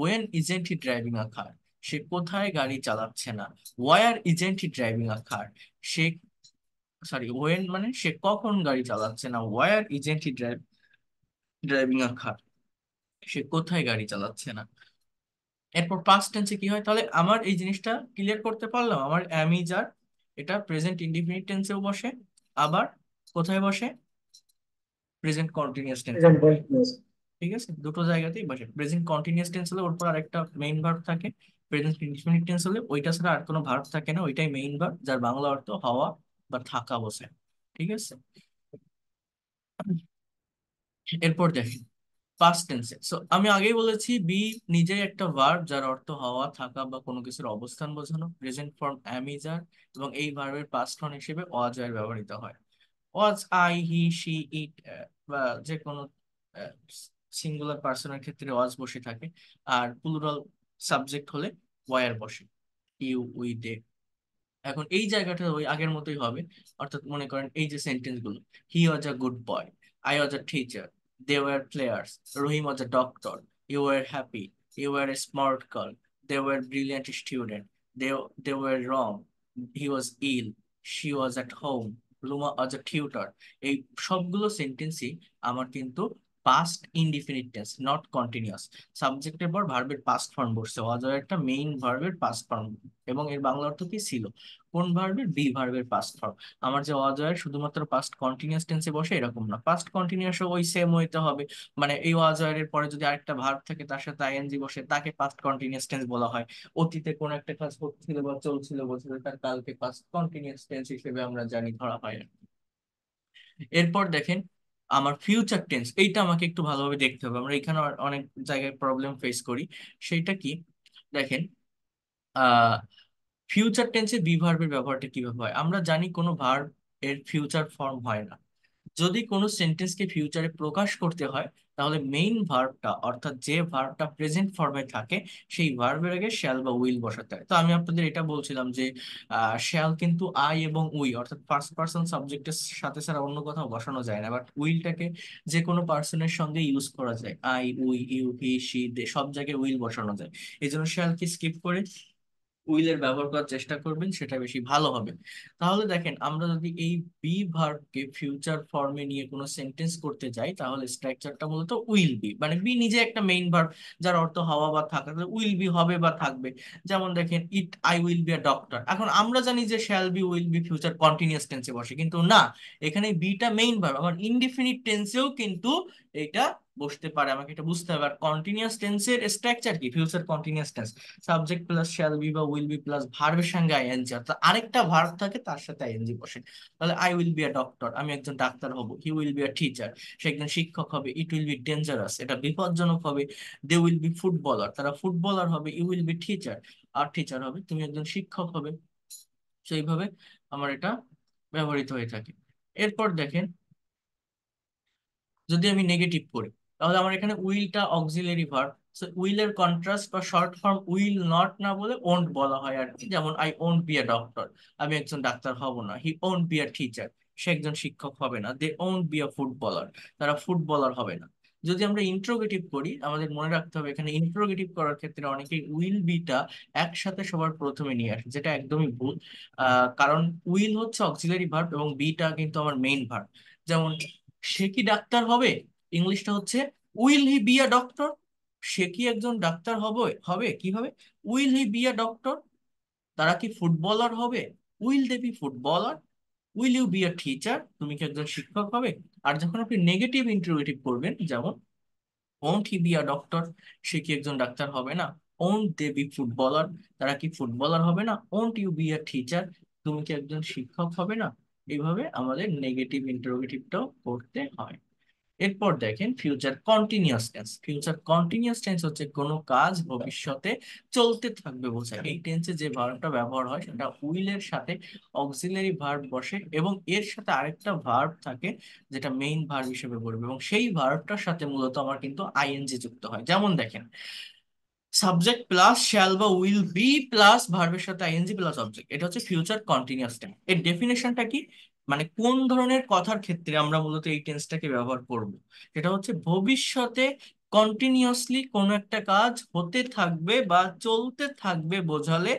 When isn't he driving a car, সে কোথায় গাড়ি চালাচ্ছে না। Where isn't he driving a car, সে, সরি, ওয়েন মানে সে কখন গাড়ি চালাচ্ছে না। Where isn't he driving a car, সে কোথায় গাড়ি চালাচ্ছে না। এরপর পাস্ট টেন্সে কি হয়, তাহলে আমার এই জিনিসটা ক্লিয়ার করতে পারলাম। আমার অ্যাম ইজ আর, এটা প্রেজেন্ট ইনডিফিনিট টেন্সেও বসে, আবার কোথায় বসে, present continuous tense. Present continuous. ঠিক আছে, দুটো জায়গাতেই বসে। প্রেজেন্ট কন্টিনিউয়াস টেন্স হলে ওর পর আরেকটা মেইন ভার্ব থাকে। প্রেজেন্ট ইনডিফিনিট টেন্স হলে ওইটা ছাড়া আর কোনো ভার্ব থাকে না, ওইটাই মেইন ভার্ব, যার বাংলা অর্থ হওয়া বা থাকা বসে। ঠিক আছে, এরপর দেখি পাস্ট টেন্সে। সো আমি আগেই বলেছি, বি নিজেই একটা ভার্ব, যার অর্থ হওয়া, থাকা বা কোনো কিছুর অবস্থান বোঝানো। প্রেজেন্ট ফর্ম অ্যাম ইজ আর, এবং এই ভার্বের পাস্ট ফর্ম হিসেবে ওয়াজ আর ব্যবহৃত হয়। ওয়াজ, আই, হি, শি, ইট, বা যে কোনো সিঙ্গুলার পার্সনের ক্ষেত্রে ওয়াজ বসে থাকে। আর প্লুরাল সাবজেক্ট হলে ওয়ার বসে, ইউ, উই, দে। এখন এই জায়গাটা ওই আগের মতোই হবে। অর্থাৎ মনে করেন এই যে সেন্টেন্স গুলো, he was a good boy, I was a teacher, they were players, Rahim was a doctor, you were happy, you were a smart girl, they were brilliant student, they they were wrong, he was ill, she was at home, Ruma was a tutor. এই সবগুলো সেন্টেন্সই আমার কিন্তু past indefinite tense, not continuous. সাবজেক্টের পর ভার্বের পাস্ট ফর্ম বসছে, ওয়াজ একটা মেইন ভার্বের পাস্ট ফর্ম। এবং এর বাংলা অর্থ কি ছিল, কোন ভার্বের, বি ভার্বের পাস্ট ফর্ম। আমার যে অজয়ের শুধুমাত্র পাস্ট কন্টিনিউয়াস টেন্সে বসে এরকম না, পাস্ট কন্টিনিউয়াস ওই সেম ওয়েতে হবে। মানে এই অজয়ের পরে যদি আরেকটা ভার্ব থাকে, তার সাথে আইএনজি বসে, তাকে পাস্ট কন্টিনিউয়াস টেন্স বলা হয়। অতীতে কোন একটা কাজ হচ্ছিল বা চলছিল বলছিল, তার কালকে পাস্ট কন্টিনিউয়াস টেন্স হিসেবে আমরা জানি, ধরা হয় আর কি। এরপর দেখেন, আমার ফিউচার টেন্স, এইটা আমাকে একটু ভালোভাবে দেখতে হবে। আমরা এখানে অনেক জায়গায় প্রবলেম ফেস করি। সেইটা কি, দেখেন, ফিউচার টেন্সে বি ভার্বের ব্যবহারটা কিভাবে হয়। আমরা জানি কোনো ভার্ব এর ফিউচার ফর্ম হয় না। যদি কোনো সেন্টেন্সকে ফিউচারে প্রকাশ করতে হয়, তাহলে মেইন ভার্বটা, অর্থাৎ যে ভার্বটা প্রেজেন্ট ফর্মে থাকে, সেই ভার্বের আগে শ্যাল বা উইল বসাতে হয়। তো আমি আপনাদের এটা বলছিলাম যে শ্যাল কিন্তু আই এবং উই, অর্থাৎ ফার্স্ট পার্সন সাবজেক্টের সাথে ছাড়া অন্য কোথাও বসানো যায় না। বাট উইলটাকে যে কোনো পার্সনের সঙ্গে ইউজ করা যায়, I, we, you, he, she, they, সব জায়গায় উইল বসানো যায়। এই জন্য শ্যালকে স্কিপ করে উইলের ব্যবহার করার চেষ্টা করবেন, সেটা বেশি ভালো হবে। তাহলে দেখেন, আমরা যদি এই বি ভার্বকে ফিউচার ফর্মে নিয়ে কোনো সেন্টেন্স করতে যাই, তাহলে স্ট্রাকচারটা মূলত উইল বি, মানে বি নিজে একটা মেইন ভার্ব, যার অর্থ হওয়া বা থাকা, উইল বি হবে বা থাকবে। যেমন দেখেন, it, I will be a doctor. এখন আমরা জানি যে shall be, will be future continuous টেন্সে বসে, কিন্তু না, এখানে বিটা মেইন ভার্ব। আমার ইনডিফিনিট টেন্সেও কিন্তু এটা বসতে পারে, আমাকে এটা বুঝতে হবে। আর কন্টিনিউয়াস টেন্সের স্ট্রাকচার কি, future continuous tense, subject plus shall be বা উইল বি প্লাস ভার্বের সঙ্গে আইএনজি, অর্থাৎ আরেকটা ভার্ব থাকে তার সাথে আইএনজি বসে। তাহলে I will be a doctor, আমি একজন ডাক্তার হব। He will be a teacher, সে একজন শিক্ষক হবে। ইট উইল বি ডেঞ্জারাস, এটা বিপজ্জনক হবে। দে উইল বি ফুটবলার, তারা ফুটবলার হবে। ইউ উইল বি টিচার, আর টিচার হবে, তুমি একজন শিক্ষক হবে। তো এইভাবে আমার এটা ব্যবহৃত হয়ে থাকে। এরপর দেখেন, যদি আমি নেগেটিভ করি, তাহলে আমার এখানে উইলটা অক্সিলারি ভার্ব। উইলের কন্ট্রাস্ট বা শর্ট ফর্ম উইল নট না বলে ওন্ট বলা হয় আর কি। যেমন, I won't be a doctor, আমি একজন ডাক্তার হব না। He won't be a teacher, সে একজন শিক্ষক হবে না। They won't be a footballer, তারা ফুটবলার হবে না। যদি আমরা ইন্ট্রোগেটিভ করি, আমাদের মনে রাখতে হবে এখানে ইন্ট্রোগেটিভ করার ক্ষেত্রে অনেকেই উইল বিটা একসাথে সবার প্রথমে নিয়ে আসে, যেটা একদমই ভুল। কারণ উইল হচ্ছে অক্সিলারি ভার্ব এবং বিটা কিন্তু আমার মেইন ভার্ব। যেমন সে কি ডাক্তার হবে, ইংলিশটা হচ্ছে will he be a doctor. সে কি একজন ডাক্তার হবে, হবে কি হবে, will he be a doctor. তারা কি ফুটবলার হবে, will they be footballer. Will you be a teacher, তুমি কি একজন শিক্ষক হবে। আর যখন আপনি নেগেটিভ ইন্টারোগেটিভ করবেন, যেমন won't he be a doctor, সে কি একজন ডাক্তার হবে না। ওন্ট দে বি ফুটবলার, তারা কি ফুটবলার হবে না। Won't you be a teacher, তুমি কি একজন শিক্ষক হবে না। এইভাবে আমাদের নেগেটিভ ইন্টারোগেটিভটাও করতে হয়। এরপর দেখেন future continuous tense. Future continuous tense হচ্ছে কোনো কাজ ভবিষ্যতে চলতে থাকবে বোঝায়। এই টেন্সে যে ভার্বটা ব্যবহার হয় সেটা উইলের সাথে অক্সিলারি ভার্ব বসে এবং এর সাথে আরেকটা ভার্ব থাকে যেটা মেইন ভার্ব হিসেবে বলবে, এবং সেই ভার্বটার সাথে মূলত আমার কিন্তু আইএনজি যুক্ত হয়। যেমন দেখেন সাবজেক্ট প্লাস শ্যাল বা উইল বি প্লাস ভার্বের সাথে আইএনজি প্লাস অবজেক্ট, এটা হচ্ছে ফিউচার কন্টিনিউয়াস টেন্স। এর ডেফিনেশনটা কি, মানে কোন ধরনের কথার ক্ষেত্রে আমরা মূলত এই টেন্সটাকে ব্যবহার করব। এটা হচ্ছে ভবিষ্যতে কন্টিনিউয়াসলি কোনো একটা কাজ হতে থাকবে বা চলতে থাকবে বোঝালে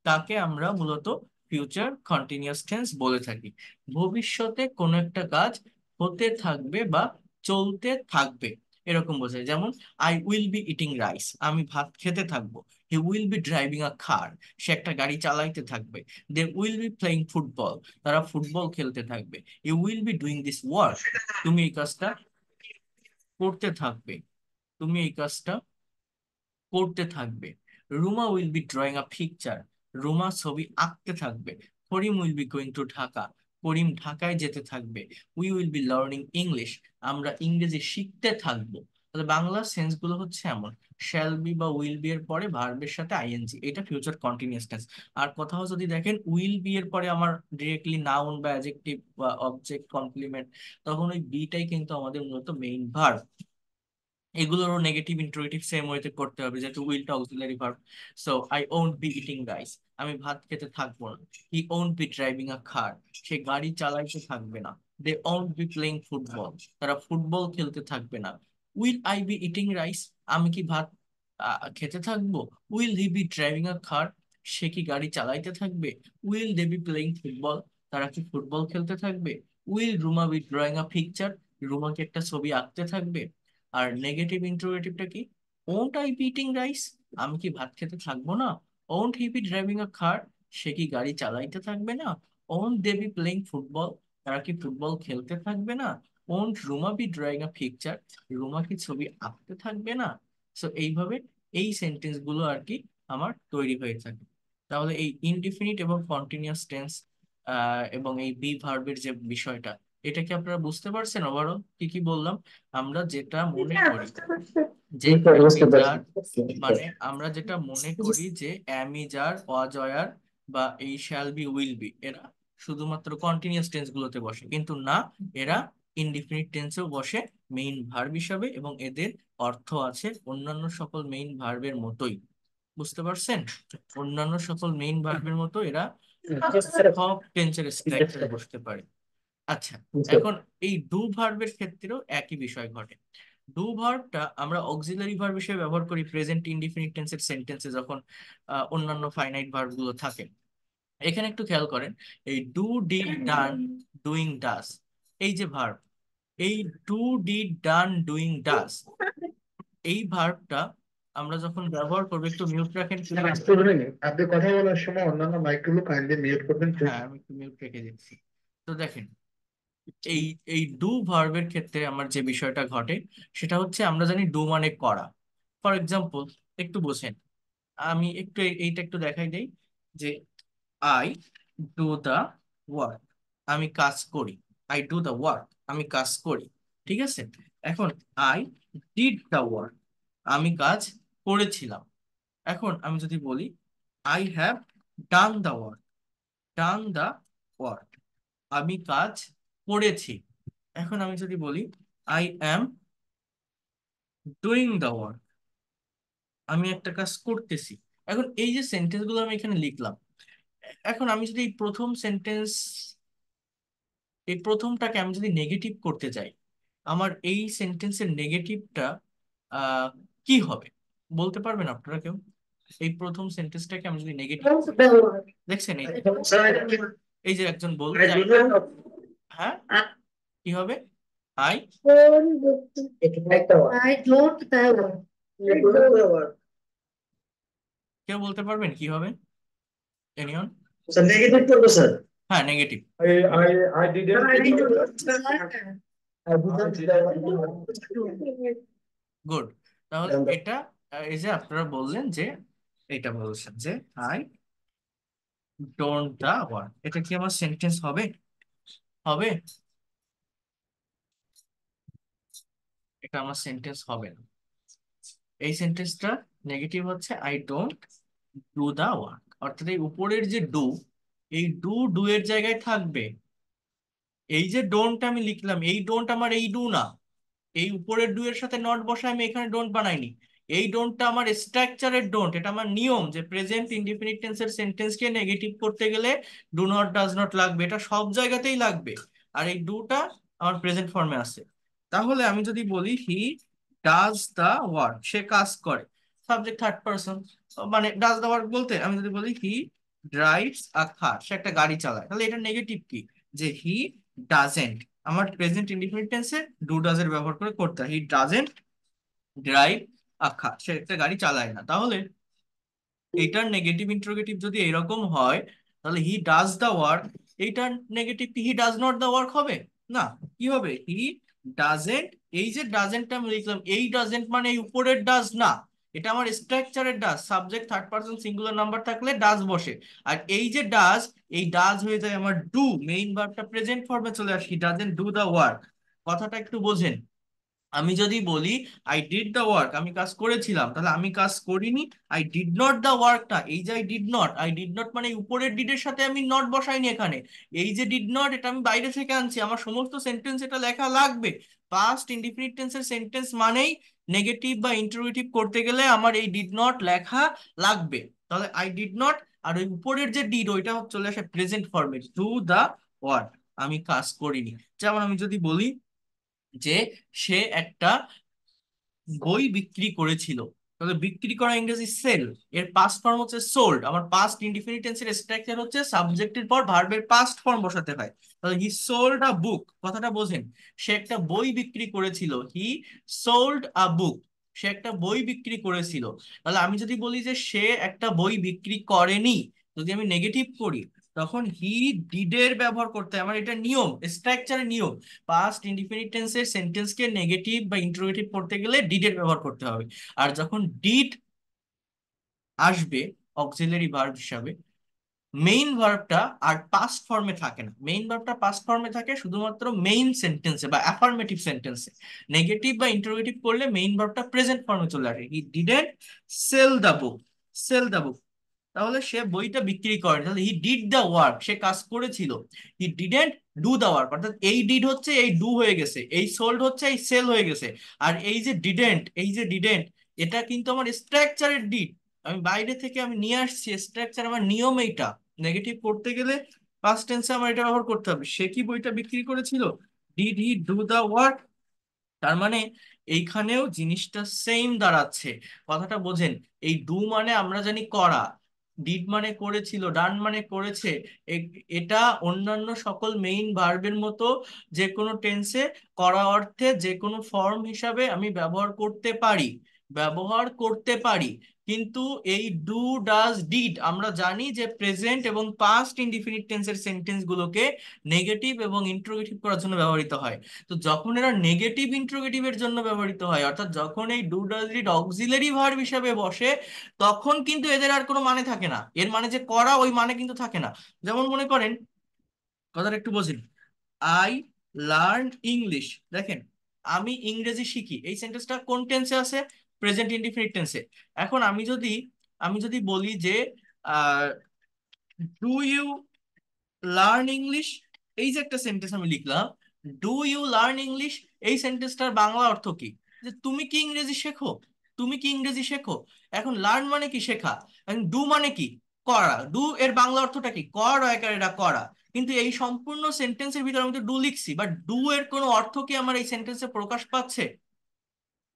তাকে আমরা মূলত ফিউচার কন্টিনিউয়াস টেন্স বলে থাকি। ভবিষ্যতে কোনো একটা কাজ হতে থাকবে বা চলতে থাকবে এরকম বোঝায়। যেমন I will be eating rice, আমি ভাত খেতে থাকবো। He will be driving a car, সে একটা গাড়ি চালাইতে থাকবে। They will be playing football, তারা ফুটবল খেলতে থাকবে। You will be doing this work, তুমি এই কাজটা করতে থাকবে। তুমি এই কাজটা করতে থাকবে। Ruma will be drawing a picture, Ruma ছবি আঁকতে থাকবে। Karim will be going to Dhaka, Karim ঢাকায় যেতে থাকবে। We will be learning English, আমরা ইংরেজি শিখতে থাকবো। তাহলে বাংলা সেন্স গুলো হচ্ছে এমন, শ্যাল বি বা উইল বি এর পরে ভার্বের সাথে আইএনজি, এটা ফিউচার কন্টিনিউয়াস টেন্স। আর কোথাও যদি দেখেন উইল বি এর পরে আমার ডিরেক্টলি নাউন বা অ্যাডজেক্টিভ বা অবজেক্ট কমপ্লিমেন্ট, তখন ওই বিটাই কিন্তু আমাদের মূলত মেইন ভার্ব। এগুলোরও নেগেটিভ ইন্টারোগেটিভ সেম ওয়েতে করতে হবে, যেহেতু উইলটা auxiliary verb. So I won't be eating rice, আমি ভাত খেতে থাকবো না। He won't be driving a car, সে গাড়ি চালাইতে থাকবে না। They won't be playing football, তারা ফুটবল খেলতে থাকবে না। Will I be eating rice, আমি কি ভাত খেতে থাকবো। Will he be driving a car, সে কি গাড়ি চালাইতে থাকবে। Will they be playing football, তারা কি ফুটবল খেলতে থাকবে। Will Ruma be drawing a picture, Ruma কি একটা ছবি আঁকতে থাকবে। আর নেগেটিভ ইন্টারোগেটিভটা কি, won't I be eating rice, আমি কি ভাত খেতে থাকবো না। Won't he be driving a car, সে কি গাড়ি চালাইতে থাকবে না। Won't they be playing football, তারা কি ফুটবল খেলতে থাকবে না। Won't Ruma be drawing a picture, Ruma কি ছবি আঁকতে থাকবে না। সো এইভাবে এই সেন্টেন্স গুলো আর কি আমার তৈরি হয়ে থাকে। তাহলে এই ইনডিফিনিট এবং কন্টিনিউয়াস টেন্স এবং এই বি ভার্বের যে বিষয়টা, এটা কি আপনারা বুঝতে পারছেন ওভারঅল কি কি বললাম। আমরা যেটা মনে হ্যাঁ, করি বুঝতে পারছি। যে বুঝতে অ্যামি যার, পারছি। মানে আমরা যেটা মনে করি যে অ্যামি যার, অজয়ার বা এই শ্যাল বি উইল বি এরা শুধুমাত্র কন্টিনিউয়াস টেন্স গুলোতে বসে, কিন্তু না, এরা ইনডিফিনিট টেন্সেও বসে মেইন ভার্ব হিসাবে, এবং এদের অর্থ আছে অন্যান্য সকল মেইন ভার্বের মতোই। বুঝতে পারছেন, অন্যান্য সকল মেইন ভার্বের মতো এরা সব টেন্সের স্ট্রাকচারে বসতে পারে। আচ্ছা, এখন এই ডু ভার্বের ক্ষেত্রেও একই বিষয় ঘটে। ডু ভার্বটা আমরা অক্সিলারি ভার্ব হিসেবে ব্যবহার করি প্রেজেন্ট ইনডিফিনিট টেন্সের সেন্টেন্সে, যখন অন্যান্য ফাইনাইট ভার্ব গুলো থাকে। এখানে একটু খেয়াল করেন, এই ডু ডিড ডান ডুইং ডাস, এই যে ভার্ব, এই ডু ডিড ডান ডুইং ডাস, এই ভার্বটা আমরা যখন ব্যবহার করবো, একটু মিউট রাখেন please। আপনি কথা বলার সময় অন্যান্য মাইকগুলো কাইন্ডলি মিউট করবেন প্লিজ। হ্যাঁ, আমি একটু মিউট রেখে দিচ্ছি। তো দেখেন, এই এই ডু ভার্বের ক্ষেত্রে আমার যে বিষয়টা ঘটে সেটা হচ্ছে, আমরা জানি ডু মানে করা। ফর এক্সাম্পল, একটু বোঝেন, আমি একটু এইটা একটু দেখাই দেই যে আই ডু দা ওয়ার্ক, আমি কাজ করি। আই ডু দা ওয়ার্ক, আমি কাজ করি। ঠিক আছে, এখন আই ডিড দা ওয়ার্ক, আমি কাজ করেছিলাম। এখন আমি যদি বলি I have done the work, done the work, আমি কাজ করেছি। এখন আমি যদি বলি I am doing the work, আমি একটা কাজ করতেছি। এখন এই যে সেন্টেন্স গুলো আমি এখানে লিখলাম, এখন আমি যদি এই প্রথম সেন্টেন্স, এই প্রথমটাকে আমি যদি নেগেটিভ করতে চাই, আমার এই সেন্টেন্সের নেগেটিভটা কি হবে বলতে পারবেন আপনারা কেউ? এই প্রথম সেন্টেন্সটাকে আমি যদি নেগেটিভ, দেখছেন এই যে একজন বলবে হ্যাঁ কি হবে? আই কেউ বলতে পারবেন কি হবে? এনিওন? নেগেটিভ করবো স্যার। হ্যাঁ নেগেটিভ। I good. তাহলে এটা এই যে আপনারা বললেন যে এটা বলছেন যে আই ডোন্ট দা ওয়ার্ক, এটা কি আমার সেন্টেন্স হবে? হবে? এটা আমার সেন্টেন্স হবে না। এই সেন্টেন্সটা নেগেটিভ হচ্ছে I don't do the work, অর্থাৎ এই উপরের যে ডু, এই ডু এর জায়গায় থাকবে। এই যে ডোন্ট আমি লিখলাম, এই ডোন্ট আমার এই ডু না, এই উপরের ডু এর সাথে নট বসায় আমি এখানে ডোন্ট বানাইনি। এই ডোন্টটা আমার স্ট্রাকচারের ডোন্ট, এটা আমার নিয়ম যে প্রেজেন্ট ইনডিফিনিট টেন্সের সেন্টেন্সকে নেগেটিভ করতে গেলে ডু নট ডাজ নট লাগবে, এটা সব জায়গাতেই লাগবে। আর এই ডুটা আমার প্রেজেন্ট ফর্মে আছে। তাহলে আমি যদি বলি হি ডাজ দা ওয়ার্ক, সে কাজ করে, সাবজেক্ট থার্ড পারসন, মানে ডাজ দা ওয়ার্ক বলতে আমি যদি বলি হি ড্রাইভস আ কার, সে একটা গাড়ি চালায়, তাহলে এটা নেগেটিভ কি? যে হি ডাজেন্ট, আমার প্রেজেন্ট ইনডিফিনিট টেন্সে ডু ডাজ এর ব্যবহার করে করতে হয়, he doesn't drive a car, সে একটা গাড়ি চালায় না। তাহলে এইটার নেগেটিভ ইন্টারোগেটিভ যদি এরকম হয়, তাহলে হি ডাজ দা ওয়ার্ক, এইটার নেগেটিভ কি he does not the work হবে? না, কি হবে? হি ডাজেন্ট, এই যে ডাজেন্টটা আমি লিখলাম, এই ডাজেন্ট মানে এই উপরের ডাজ না, এটা আমার স্ট্রাকচারের does, subject third person singular number থাকলে ডাজ বসে। আর এই যে ডাজ, এই ডাজ হয়ে যায় আমার ডু, মেইন ভার্বটা প্রেজেন্ট ফর্মে চলে আসে, he doesn't do the work. কথাটা একটু বোঝেন। আমি যদি বলি আই ডিড দ্য ওয়ার্ক, আমি কাজ করেছিলাম, তাহলে আমি কাজ করিনি। আই ডিড নট দ্য ওয়ার্কটা, এই যে আই ডিড নট মানে এই উপরের ডিডের সাথে আমি নট বসাইনি এখানে। এই যে ডিড নট, এটা আমি বাইরে থেকে আনছি, আমার সমস্ত সেন্টেন্স এটা লেখা লাগবে। পাস্ট ইনডিফিনিট টেন্সের সেন্টেন্স মানেই নেগেটিভ বা ইন্টারোগেটিভ করতে গেলে আমার এই ডিড নট লেখা লাগবে। তাহলে আই ডিড নট, আর ওই উপরের যে ডিড ওইটা চলে আসে প্রেজেন্ট ফর্মে, ডু দা ওয়ার্ক, আমি কাজ করিনি। যেমন আমি যদি বলি যে সে একটা বই বিক্রি করেছিল, তাহলে বিক্রি করা ইংরেজি সেল, এর পাস্ট ফর্ম হচ্ছে সোল্ড। আমার পাস্ট ইনডিফিনিট টেন্সের স্ট্রাকচার হচ্ছে সাবজেক্টের পর ভার্বের পাস্ট ফর্ম বসাতে হয়। তাহলে হি সোল্ড আ বুক, কথাটা বোঝেন, সে একটা বই বিক্রি করেছিল, হি সোল্ড আ বুক, সে একটা বই বিক্রি করেছিল। তাহলে আমি যদি বলি যে সে একটা বই বিক্রি করেনি, যদি আমি নেগেটিভ করি, তখন হি ডিডের ব্যবহার করতে হয়। আমার এটা নিয়ম, স্ট্রাকচারের নিয়ম, পাস্ট ইনডিফিনিট টেন্সের সেন্টেন্সকে নেগেটিভ বা ইন্টারোগেটিভ করতে গেলে ডিডের ব্যবহার করতে হবে। আর যখন ডিড আসবে অক্সিলারি ভার্ব হিসাবে, মেইন ভার্বটা আর পাস্ট ফর্মে থাকে না, মেইন ভার্বটা পাস্ট ফর্মে থাকে শুধুমাত্র মেইন সেন্টেন্সে বা অ্যাফার্মেটিভ সেন্টেন্সে। নেগেটিভ বা ইন্টারোগেটিভ করলে মেইন ভার্বটা প্রেজেন্ট ফর্মে চলে আসে, he didn't sell the book, sell the book, তাহলে সে বইটা বিক্রি করেনি, তাহলে হি ডিড দ্য ওয়ার্ক, সে কাজ করেছিল। He didn't do the work, অর্থাৎ এই ডিড হচ্ছে এই ডু হয়ে গেছে, এই সোল্ড হচ্ছে এই সেল হয়ে গেছে। আর এই যে ডিডেন্ট, এই যে ডিডেন্ট, এটা কিন্তু আমার স্ট্রাকচারের ডিড, আমি বাইরে থেকে আমি নিয়ে আসছি স্ট্রাকচার, আমার নিয়ম এইটা। নেগেটিভ করতে গেলে পাস্ট টেন্সে আমার এটা ব্যবহার করতে হবে, সে কি বইটা বিক্রি করেছিল, did he do the work. তার মানে এইখানেও জিনিসটা সেম দাঁড়াচ্ছে, কথাটা বোঝেন। এই ডু মানে আমরা জানি করা, ডিড মানে করেছিল, ডান মানে করেছে। এটা অন্যান্য সকল মেইন ভার্বের মতো যে কোনো টেন্সে করা অর্থে যে কোনো ফর্ম হিসাবে আমি ব্যবহার করতে পারি, ব্যবহার করতে পারি। কিন্তু এই ডু ডাজ ডিড আমরা জানি যে প্রেজেন্ট এবং পাস্ট ইনডিফিনিট টেন্সের সেন্টেন্স গুলোকে নেগেটিভ এবং ইন্টারোগেটিভ করার জন্য ব্যবহৃত হয়। তো যখন এরা নেগেটিভ ইন্টারোগেটিভের জন্য ব্যবহৃত হয়, অর্থাৎ যখন এই do does did auxiliary verb হিসাবে বসে, তখন কিন্তু এদের আর কোনো মানে থাকে না, এর মানে যে করা ওই মানে কিন্তু থাকে না। যেমন মনে করেন, কথাটা একটু বোঝেন, আই লার্ন ইংলিশ, দেখেন আমি ইংরেজি শিখি, এই সেন্টেন্সটা কোন টেন্সে আছে? প্রেজেন্ট ইনডিফিনিট টেন্সে। এখন আমি যদি বলি যে ডু ইউ লার্ন ইংলিশ, এই যে একটা সেন্টেন্স আমি লিখলাম, ডু ইউ লার্ন ইংলিশ, এই সেন্টেন্সটার বাংলা অর্থ কি? যে তুমি কি ইংরেজি শেখো, তুমি কি ইংরেজি শেখো। এখন লার্ন মানে কি? শেখা। এখন ডু মানে কি? করা। ডু এর বাংলা অর্থটা কি? কর, একার এটা করা। কিন্তু এই সম্পূর্ণ সেন্টেন্সের ভিতরে আমি তো ডু লিখছি, বাট ডু এর কোনো অর্থ কি আমার এই সেন্টেন্সে প্রকাশ পাচ্ছে?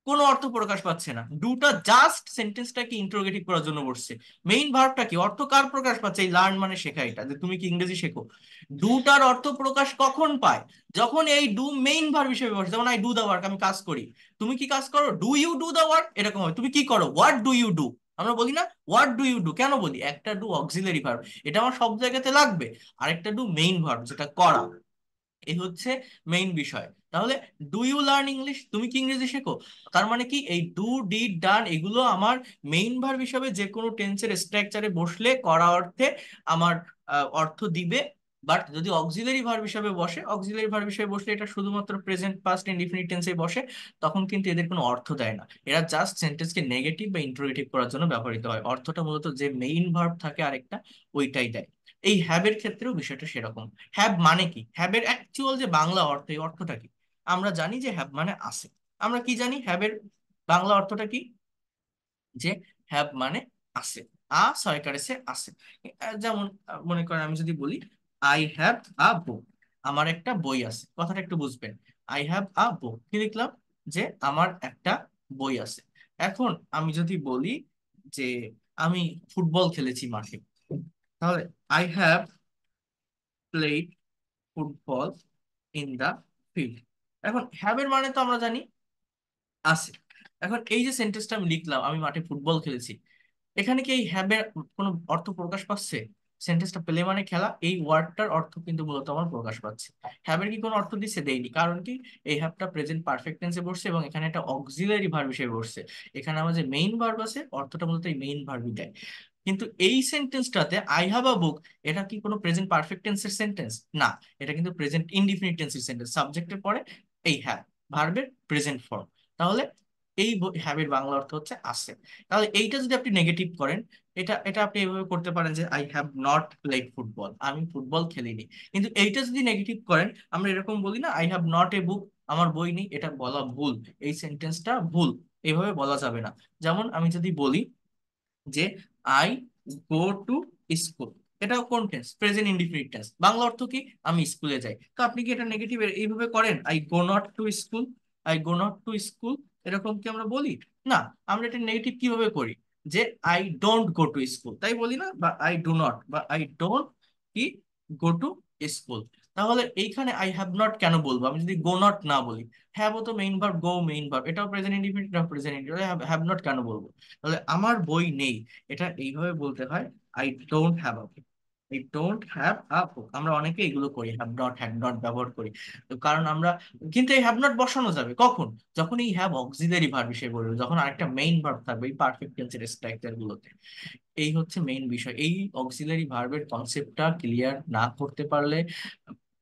কোনো অর্থ প্রকাশ পাচ্ছে না। ডুটা জাস্ট সেন্টেন্সটাকে ইন্টারোগেটিভ করার জন্য বসছে। মেইন ভার্বটা কি, অর্থ কার প্রকাশ পাচ্ছে? এই লার্ন মানে শেখা, এটা যে তুমি কি ইংরেজি শেখো। ডুটার অর্থ প্রকাশ কখন পায়? যখন এই ডু মেইন ভার্ব হিসেবে বসে। যেমন আই ডু দা ওয়ার্ক, আমি কাজ করি। তুমি কি কাজ করো? Do you do the work, এরকম হবে। তুমি কি করো? What do you do. আমরা বলি না হোয়াট ডু ইউ ডু, কেন বলি? একটা ডু অক্সিলারি ভার্ব, এটা আমার সব জায়গাতে লাগবে। আরেকটা ডু মেইন ভার্ব, যেটা করা। এই হচ্ছে মেইন বিষয়। তাহলে ডু ইউ লার্ন ইংলিশ, তুমি কি ইংরেজি শেখো? তার মানে কি এই ডু ডিড ডান এগুলো আমার মেইন ভার্ব হিসাবে যে কোনো টেন্সের স্ট্রাকচারে বসলে করা অর্থে আমার অর্থ দিবে। বাট যদি অক্সিলারি ভার্ব হিসাবে বসে, অক্সিলারি ভার্ব হিসেবে বসলে এটা শুধুমাত্র প্রেজেন্ট পাস্ট ইনডিফিনিট টেন্সে বসে, তখন কিন্তু এদের কোনো অর্থ দেয় না। এরা জাস্ট সেন্টেন্সকে নেগেটিভ বা ইন্টারোগেটিভ করার জন্য ব্যবহৃত হয়। অর্থটা মূলত যে মেইন ভার্ব থাকে আরেকটা, ওইটাই দেয়। এই হ্যাবের ক্ষেত্রেও বিষয়টা সেরকম। হ্যাভ মানে কি, হ্যাবের অ্যাকচুয়াল যে বাংলা অর্থ, এই অর্থটা কি? আমরা জানি যে হ্যাভ মানে আছে। আমরা কি জানি হ্যাবের বাংলা অর্থটা কি? যে হ্যাভ মানে আছে, সয়কারে সে আছে। যেমন মনে করেন আমি যদি বলি আই হ্যাভ আ বুক, আমার একটা বই আছে। কথাটা একটু বুঝবেন। আই হ্যাভ আ বুক, কি লিখলাম? যে আমার একটা বই আছে। এখন আমি যদি বলি যে আমি ফুটবল খেলেছি মাঠে, তাহলে I have played football in the field. এখন হ্যাভ এর মানে তো আমরা জানি আছে। এখন এই যে সেন্টেন্সটা আমি লিখলাম, আমি মাঠে ফুটবল খেলেছি, এখানে কি এই হ্যাভ এর কোনো অর্থ প্রকাশ পাচ্ছে? সেন্টেন্সটা প্লে মানে খেলা, এই ওয়ার্ডটার অর্থ কিন্তু মূলত আমার প্রকাশ পাচ্ছে। হ্যাভ এর কি কোনো অর্থ দিচ্ছে? দেয়নি। কারণ কি? এই হ্যাভটা প্রেজেন্ট পারফেক্ট টেন্সে বসছে এবং এখানে একটা অক্সিলারি ভার্ব হিসেবে বসছে। এখানে আমার যে মেইন ভার্ব আছে, অর্থটা মূলত এই মেইন ভার্বই দেয়। কিন্তু এই সেন্টেন্সটাতে আই হ্যাভ আ বুক, এটা কি কোনো প্রেজেন্ট পারফেক্ট টেন্সের সেন্টেন্স? না, এটা কিন্তু প্রেজেন্ট ইনডিফিনিট টেন্সের সেন্টেন্স। সাবজেক্টের পরে এই হ্যাভ, ভার্বের প্রেজেন্ট ফর্ম। তাহলে এই হ্যাভের বাংলা অর্থ হচ্ছে আছে। তাহলে এইটা যদি আপনি নেগেটিভ করেন, এটা এটা আপনি এভাবে করতে পারেন যে I have not played football, আমি ফুটবল খেলিনি। কিন্তু এইটা যদি নেগেটিভ করেন, আমরা এরকম বলি না আই হ্যাভ নট এ বুক, আমার বই নেই, এটা বলা ভুল। এই সেন্টেন্সটা ভুল, এইভাবে বলা যাবে না। যেমন আমি যদি বলি যে আই গো টু স্কুল, এটাও কোন tense? Present indefinite tense. Bangla অর্থ কি? আমি স্কুলে যাই। তো আপনি কি এটা নেগেটিভ এইভাবে করেন? I go not to school, I go not to school, এরকম কি আমরা বলি? না। আমরা এটা নেগেটিভ কিভাবে করি? যে I don't go to school, তাই বলি না? বা আই ডু নট, বা আই ডোন্ট কি গো টু স্কুল। তাহলে এইখানে আই হ্যাভ নট কেন বলবো আমি যদি গো নট না বলি? হ্যাভ তো মেইন ভার্ব, গো মেইন ভার্ব, এটাও প্রেজেন্ট ইনডিফিনিট, এটাও প্রেজেন্ট ইনডিফিনিট, হ্যাভ নট কেন বলবো? তাহলে আমার বই নেই, এটা এইভাবে বলতে হয় I don't have a book, I don't have a book. আমরা অনেকে এগুলো করি, হ্যাভ নট হ্যাড নট ব্যবহার করি। তো কারণ আমরা, কিন্তু এই হ্যাভ নট বসানো যাবে কখন? যখন এই হ্যাভ অক্সিলারি ভার্ব হিসেবে বলবো, যখন আরেকটা মেইন ভার্ব থাকবে এই পারফেক্ট টেন্সের স্ট্রাকচার গুলোতে। এই হচ্ছে মেইন বিষয়। এই অক্সিলারি ভার্বের কনসেপ্টটা ক্লিয়ার না করতে পারলে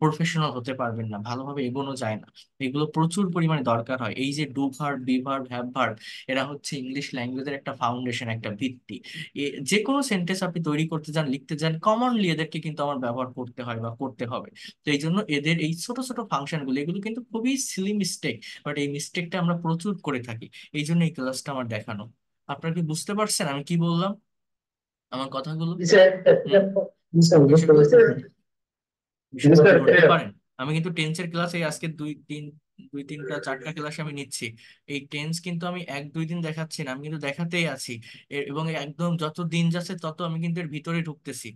প্রফেশনাল হতে পারবেন না, ভালোভাবে এগোনো যায় না। এগুলো প্রচুর পরিমাণে দরকার হয়। এই যে do verb, be verb, have verb, এরা হচ্ছে ইংলিশ ল্যাঙ্গুয়েজের একটা ফাউন্ডেশন, একটা ভিত্তি। যে কোনো সেন্টেন্স আপনি তৈরি করতে যান, লিখতে যান, কমনলি এদেরকে কিন্তু আমার ব্যবহার করতে হয় বা করতে হবে। তো এই জন্য এদের এই ছোট ছোট ফাংশন গুলো, এগুলো কিন্তু খুবই সিলি মিস্টেক, বাট এই মিস্টেকটা আমরা প্রচুর করে থাকি। এই জন্য এই ক্লাসটা আমার দেখানো। আপনারা কি বুঝতে পারছেন আমি কি বললাম, আমার কথাগুলো? হুম, বিষয়গুলো বিষয়গুলো ধরতে পারেন? আমি কিন্তু টেন্সের ক্লাসে আজকে দুই তিনটা চারটা ক্লাসে আমি নিচ্ছি। এই টেন্স কিন্তু আমি 1 2 দিন দেখাচ্ছি না, আমি কিন্তু দেখাতেই আছি। এবং একদম যত দিন যাচ্ছে তত আমি কিন্তু এর ভিতরে ঢুকতেছি।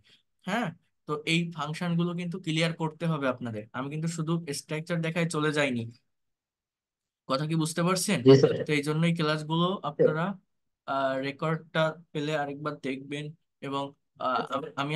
হ্যাঁ। তো এই ফাংশন গুলো কিন্তু ক্লিয়ার করতে হবে আপনাদের। আমি কিন্তু শুধু স্ট্রাকচার দেখায় চলে যাইনি। কথা কি বুঝতে পারছেন? জি স্যার। তো এই জন্যই ক্লাসগুলো আপনারা রেকর্ডটা পেলে আরেকবার দেখবেন। এবং আমি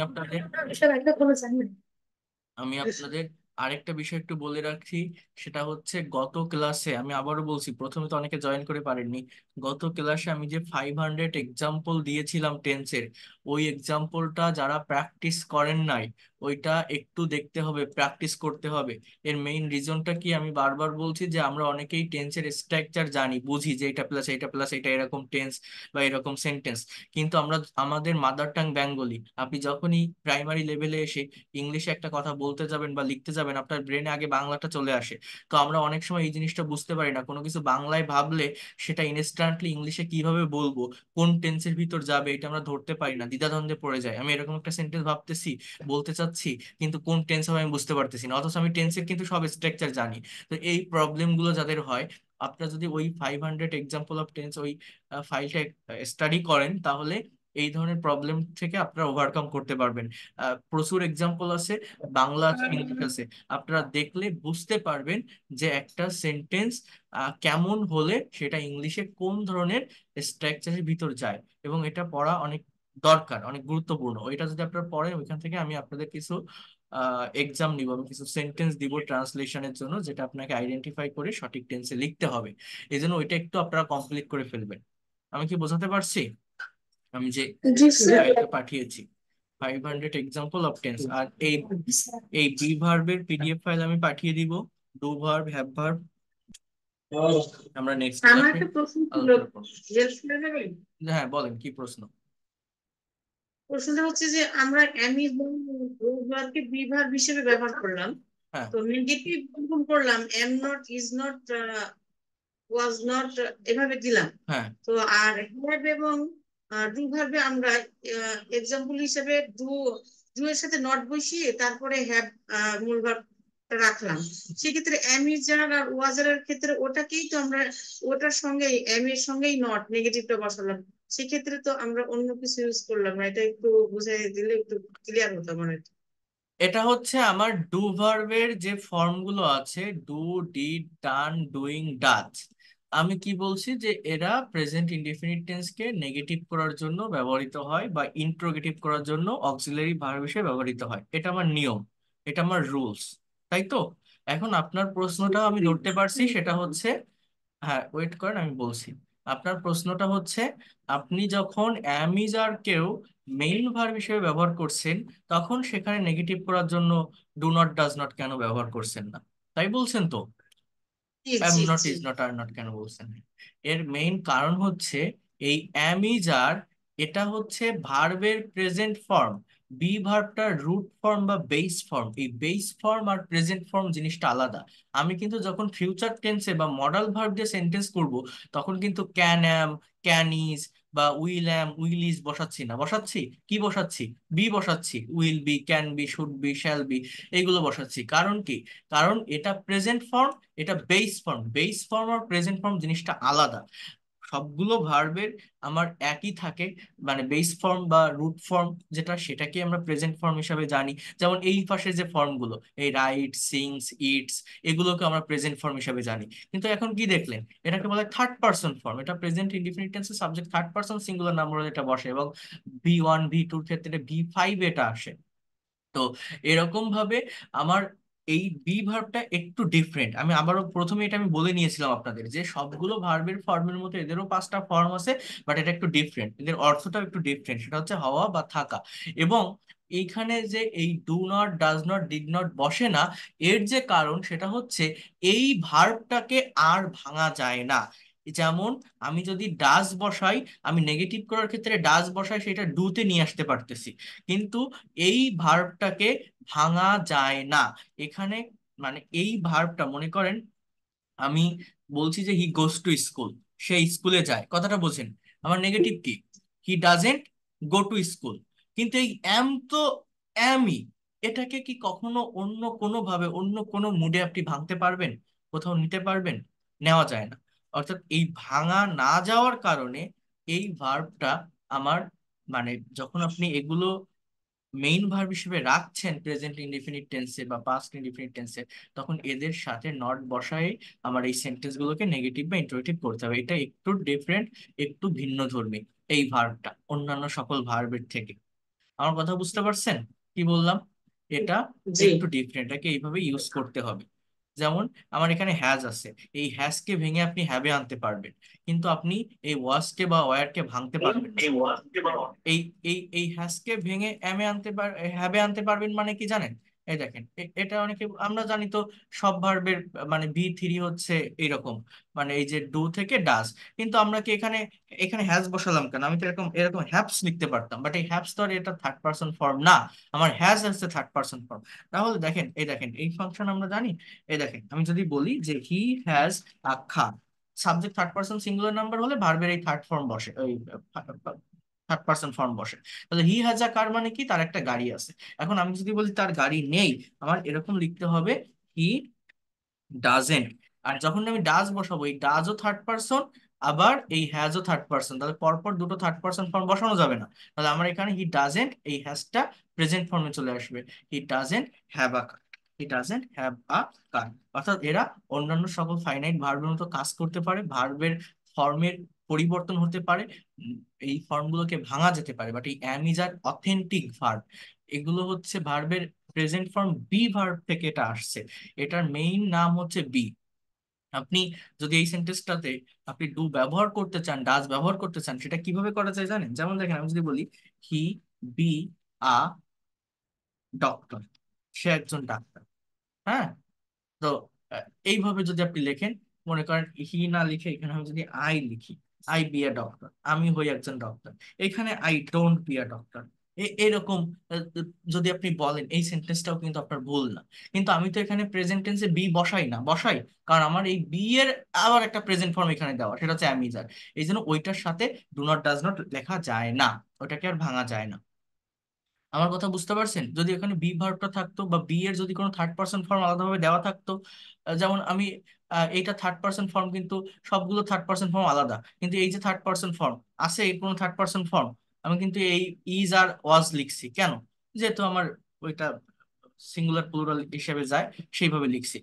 আপনাদের আরেকটা বিষয় একটু বলে রাখি। সেটা হচ্ছে গত ক্লাসে আমি আবারও বলছি, প্রথমে তো অনেকে জয়েন করে পারেননি। গত ক্লাসে আমি যে 500 এক্সাম্পল দিয়েছিলাম টেন্সের, ওই এক্সাম্পলটা যারা প্র্যাকটিস করেন নাই, ওইটা একটু দেখতে হবে, প্র্যাকটিস করতে হবে। এর মেইন রিজনটা কি আমি বারবার বলছি, যে আমরা অনেকেই টেন্সের স্ট্রাকচার জানি, বুঝি যে এটা প্লাস এটা প্লাস এটা এরকম টেন্স বা এরকম সেন্টেন্স। কিন্তু আমরা, আমাদের মাদার টাং বেঙ্গলি, আপনি যখনই প্রাইমারি লেভেলে এসে ইংলিশে একটা কথা বলতে যাবেন বা লিখতে যাবেন, যাবেন আপনার ব্রেনে আগে বাংলাটা চলে আসে। তো আমরা অনেক সময় এই জিনিসটা বুঝতে পারি না, কোনো কিছু বাংলায় ভাবলে সেটা ইনস্ট্যান্টলি ইংলিশে কিভাবে বলবো, কোন টেন্সের ভিতর যাবে এটা আমরা ধরতে পারি না, দ্বিধাদ্বন্দ্বে পড়ে যায়। আমি এরকম একটা সেন্টেন্স ভাবতেছি, বলতে চাচ্ছি, কিন্তু কোন টেন্স হবে আমি বুঝতে পারতেছি না, অথচ আমি টেন্সের কিন্তু সব স্ট্রাকচার জানি। তো এই প্রবলেম গুলো যাদের হয়, আপনারা যদি ওই 500 এক্সাম্পল অফ টেন্স ওই ফাইলটা স্টাডি করেন, তাহলে এই ধরনের প্রবলেম থেকে আপনারা ওভারকাম করতে পারবেন। প্রচুর এক্সাম্পল আছে, বাংলা আছে, ইংলিশ আছে, আপনারা দেখলে বুঝতে পারবেন যে একটা সেন্টেন্স কেমন হলে সেটা ইংলিশে কোন ধরনের স্ট্রাকচারের ভিতর যায়, এবং এটা পড়া অনেক দরকার, অনেক গুরুত্বপূর্ণ। ওইটা যদি আপনারা পড়েন, ওইখান থেকে আমি আপনাদের কিছু এক্সাম নিব, আমি কিছু সেন্টেন্স দিব ট্রান্সলেশনের জন্য, যেটা আপনাকে আইডেন্টিফাই করে সঠিক টেন্সে লিখতে হবে। এই জন্য ওইটা একটু আপনারা কমপ্লিট করে ফেলবেন। আমি কি বোঝাতে পারছি? আমি যে জি স্যার। ফাইলটা পাঠিয়েছি, 500 এক্সাম্পল অফ টেন্স, আর এই বি ভার্বের পিডিএফ ফাইল আমি পাঠিয়ে দিব, ডু ভার্ব, হ্যাভ ভার্ব। আমরা নেক্সট আমার ক্লাসে একটা প্রশ্ন ছিল, আলোচনা করব। জেলস হয়ে যাবে? হ্যাঁ বলেন, কি প্রশ্ন? প্রশ্নটা হচ্ছে যে আমরা অ্যামিজন কে বিভার হিসেবে ব্যবহার করলাম, হ্যাঁ তো নেগেটিভ করলাম, am not, is not, was not, এভাবে দিলাম। হ্যাঁ তো আর হ্যাভ এবং ডু ভার্বে আমরা এক্সাম্পল হিসেবে ডু, ডু এর সাথে নট বসিয়ে তারপরে হ্যাভ মূল ভার্বটা রাখলাম। সেক্ষেত্রে এম ইজ আর ওয়াজ এর ক্ষেত্রে ওটাকেই তো আমরা, ওটার সঙ্গে এম এর সঙ্গেই নট নেগেটিভটা বসালাম। সেক্ষেত্রে তো আমরা অন্য কিছু ইউজ করলাম না। এটা একটু বুঝাই দিলে একটু ক্লিয়ার হতো আমার। এটা হচ্ছে আমার ডু ভার্বের যে ফর্মগুলো আছে, do, did, done, doing, Dutch. আমি কি বলছি যে এরা প্রেজেন্ট ইনডেফিনিট টেন্সকে নেগেটিভ করার জন্য ব্যবহৃত হয়, বা ইন্ট্রোগেটিভ করার জন্য অক্সিলারি ভার্ব হিসেবে ব্যবহৃত হয়। এটা আমার নিয়ম, এটা আমার রুলস, তাই তো? এখন আপনার প্রশ্নটা আমি ধরতে পারছি, সেটা হচ্ছে, হ্যাঁ ওয়েট করেন আমি বলছি। আপনার প্রশ্নটা হচ্ছে, আপনি যখন অ্যামিজ আর কেউ মেইন ভার্ব হিসেবে ব্যবহার করছেন, তখন সেখানে নেগেটিভ করার জন্য ডু নট, ডাজ নট কেন ব্যবহার করছেন না, তাই বলছেন তো? জি অ্যাম জি নট, জি। ইজ নট, আর নট কেন বলছেন? এর মেইন কারণ হচ্ছে এই অ্যাম ইজ আর, এটা হচ্ছে ভার্বের প্রেজেন্ট ফর্ম। বি ভার্বটার রুট ফর্ম বা বেস ফর্ম, এই বেস ফর্ম আর প্রেজেন্ট ফর্ম জিনিসটা আলাদা। আমি কিন্তু যখন ফিউচার টেন্সে বা মডাল ভার্ব দিয়ে সেন্টেন্স করব, তখন কিন্তু ক্যান অ্যাম, ক্যান ইজ, বা উইল অ্যাম, উইল ইজ বসাচ্ছি না, বসাচ্ছি কি বসাচ্ছি? বি বসাচ্ছি, will be, can be, should be, shall be, এইগুলো বসাচ্ছি। কারণ কি? কারণ এটা প্রেজেন্ট ফর্ম, এটা বেস ফর্ম। বেস ফর্ম আর প্রেজেন্ট ফর্ম জিনিসটা আলাদা। সবগুলো ভার্বের আমার একই থাকে, মানে বেস ফর্ম বা রুট ফর্ম যেটা, সেটাকে আমরা প্রেজেন্ট ফর্ম হিসাবে জানি। যেমন এই পাশে যে ফর্মগুলো, এই রাইট, সিংস, ইটস, এগুলোকে আমরা প্রেজেন্ট ফর্ম হিসাবে জানি। কিন্তু এখন কি দেখলেন, এটাকে বলে থার্ড পারসন ফর্ম। এটা প্রেজেন্ট ইনডিফিনিট টেন্সের subject third person singular number এটা বসে, এবং V1 V2 এর ক্ষেত্রে V5 এটা আসে। তো এরকম ভাবে আমার এই বি ভার্বটা একটু ডিফারেন্ট। আমি আবারও প্রথমে এটা আমি বলে নিয়েছিলাম আপনাদের যে সবগুলো ভার্বের ফর্মের মতো এদেরও 5টা ফর্ম আছে, বাট এটা একটু ডিফারেন্ট, এদের অর্থটাও একটু ডিফারেন্ট। সেটা হচ্ছে হওয়া বা থাকা। এবং এইখানে যে এই do not, does not, did not বসে না, এর যে কারণ সেটা হচ্ছে এই ভার্বটাকে আর ভাঙা যায় না। যেমন আমি যদি ডাজ বসাই, আমি নেগেটিভ করার ক্ষেত্রে ডাজ বসাই, সেটা ডুতে নিয়ে আসতে পারতেছি, কিন্তু এই ভার্বটাকে ভাঙা যায় না এখানে। মানে এই ভার্বটা মনে করেন, আমি বলছি যে হি গোস টু স্কুল, সে স্কুলে যায়, কথাটা বোঝেন? আমার নেগেটিভ কি? He doesn't go to school. কিন্তু এই অ্যাম তো অ্যামই, এটাকে কি কখনো অন্য কোনো ভাবে, অন্য কোনো মুডে আপনি ভাঙতে পারবেন? কোথাও নিতে পারবেন? নেওয়া যায় না। অর্থাৎ এই ভাঙা না যাওয়ার কারণে এই ভার্বটা আমার, মানে যখন আপনি এগুলো মেইন ভার্ব হিসেবে রাখছেন প্রেজেন্ট ইনডিফিনিট টেন্সে বা পাস্ট ইনডিফিনিট টেন্সে, তখন এদের সাথে নট বসায় আমার এই সেন্টেন্স গুলোকে নেগেটিভ বা ইন্টারোগেটিভ করতে হবে। এটা একটু ডিফারেন্ট, একটু ভিন্ন ধর্মী এই ভার্বটা অন্যান্য সকল ভার্বের থেকে। আমার কথা বুঝতে পারছেন কি বললাম? এটা জি একটু ডিফারেন্ট, এটাকে এইভাবে ইউজ করতে হবে। যেমন আমার এখানে হ্যাজ আছে, এই হ্যাজ কে ভেঙে আপনি হ্যাবে আনতে পারবেন, কিন্তু আপনি এই ওয়াজ কে বা ওয়্যার কে ভাঙতে পারবেন না। এই এই এই হ্যাজ কে ভেঙে হ্যাবে আনতে হ্যাবে আনতে পারবেন মানে কি জানেন? এই দেখেন এটা অনেকে, আমরা জানি তো সব ভার্বের মানে বি3 হচ্ছে এরকম, মানে এই যে ডু থেকে ডাজ। কিন্তু আমরা কি এখানে এখানে হ্যাজ বসালাম কেন? আমি তো এরকম এরকম হ্যাভস লিখতে পারতাম, বাট এই হ্যাভস তো আর এটা থার্ড পারসন ফর্ম না, আমার হ্যাজ হচ্ছে থার্ড পারসন ফর্ম। তাহলে দেখেন, এই দেখেন এই ফাংশন আমরা জানি। এই দেখেন আমি যদি বলি যে he has a car, subject third person singular number হলে ভার্বের এই থার্ড ফর্ম বসে, ওই থার্ড পারসন ফর্ম বসে। তাহলে হি হ্যাজ আ কার মানে কি, তার একটা গাড়ি আছে। এখন আমি যদি বলি তার গাড়ি নেই, আমার এরকম লিখতে হবে হি ডাজেন্ট। আর যখন আমি ডাজ বসাবো, এই ডাজও থার্ড পারসন, আবার এই হ্যাজও থার্ড পারসন, তাহলে পরপর দুটো থার্ড পারসন ফর্ম বসানো যাবে না। তাহলে আমার এখানে হি ডাজেন্ট, এই হ্যাজটা প্রেজেন্ট ফর্মে চলে আসবে, he doesn't have a car, he doesn't have a car. অর্থাৎ এরা অন্যান্য সকল ফাইনাইট ভার্বের মতো কাজ করতে পারে, ভার্বের ফর্মের পরিবর্তন হতে পারে, উম, এই ফর্মগুলোকে ভাঙা যেতে পারে, বাট এই am is are authentic verb. এগুলো হচ্ছে ভার্বের প্রেজেন্ট ফর্ম বি ভার্ব থেকে এটা আসছে, এটার মেইন নাম হচ্ছে বি। আপনি যদি এই সেন্টেন্সটাতে আপনি ডু ব্যবহার করতে চান, ডাজ ব্যবহার করতে চান, সেটা কিভাবে করা যায় জানেন? যেমন দেখেন আমি যদি বলি হি বি আ ডক্টর, সে একজন ডাক্তার। হ্যাঁ, তো এইভাবে যদি আপনি লেখেন, মনে করেন হি না লিখে এখানে আমি যদি আই লিখি, আই বি আ ডক্টর, আমি হই একজন ডক্টর, এখানে I don't be a doctor, এরকম আহ, যদি আপনি বলেন, এই সেন্টেন্সটাও কিন্তু আপনার ভুল না। কিন্তু আমি তো এখানে প্রেজেন্ট টেন্সে বি বসাই না, বসাই কারণ আমার এই বি এর আবার একটা প্রেজেন্ট ফর্ম এখানে দেওয়া, সেটা হচ্ছে অ্যামিজার। এই জন্য ওইটার সাথে ডু নট ডাজ নট লেখা যায় না, ওটাকে আর ভাঙা যায় না। আমার কথা বুঝতে পারছেন? যদি এখানে বি ভার্বটা থাকতো বা বি এর যদি কোনো থার্ড পারসন ফর্ম আলাদাভাবে দেওয়া থাকতো, যেমন আমি এইটা থার্ড পারসন ফর্ম, কিন্তু সবগুলো থার্ড পারসন ফর্ম আলাদা, কিন্তু এই যে থার্ড পারসন ফর্ম আছে, এই কোনো থার্ড পারসন ফর্ম, আমি কিন্তু এই ইজ আর ওয়াজ লিখছি কেন? যেহেতু আমার ওইটা সিঙ্গুলার প্লুরাল হিসেবে যায়, সেইভাবে লিখছি।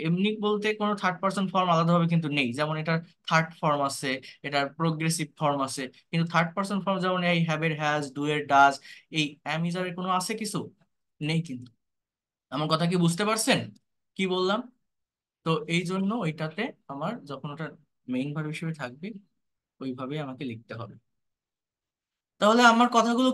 এমনি বলতে কোনো থার্ড পারসন ফর্ম আলাদাভাবে কিন্তু নেই, যেমন এটার থার্ড ফর্ম আছে, এটার প্রোগ্রেসিভ ফর্ম আছে, কিন্তু থার্ড পারসন ফর্ম যেমন এই হ্যাভ এর হ্যাজ, ডু এর ডাজ, এই অ্যামিজারের কোনো আছে কিছু? নেই কিন্তু। আমার কথা কি বুঝতে পারছেন কি বললাম? তো এই জন্য ওইটাতে আমার যখন ওটা মেইন ভার্ব হিসেবে থাকবে, ওইভাবেই আমাকে লিখতে হবে। তাহলে আমার কথাগুলো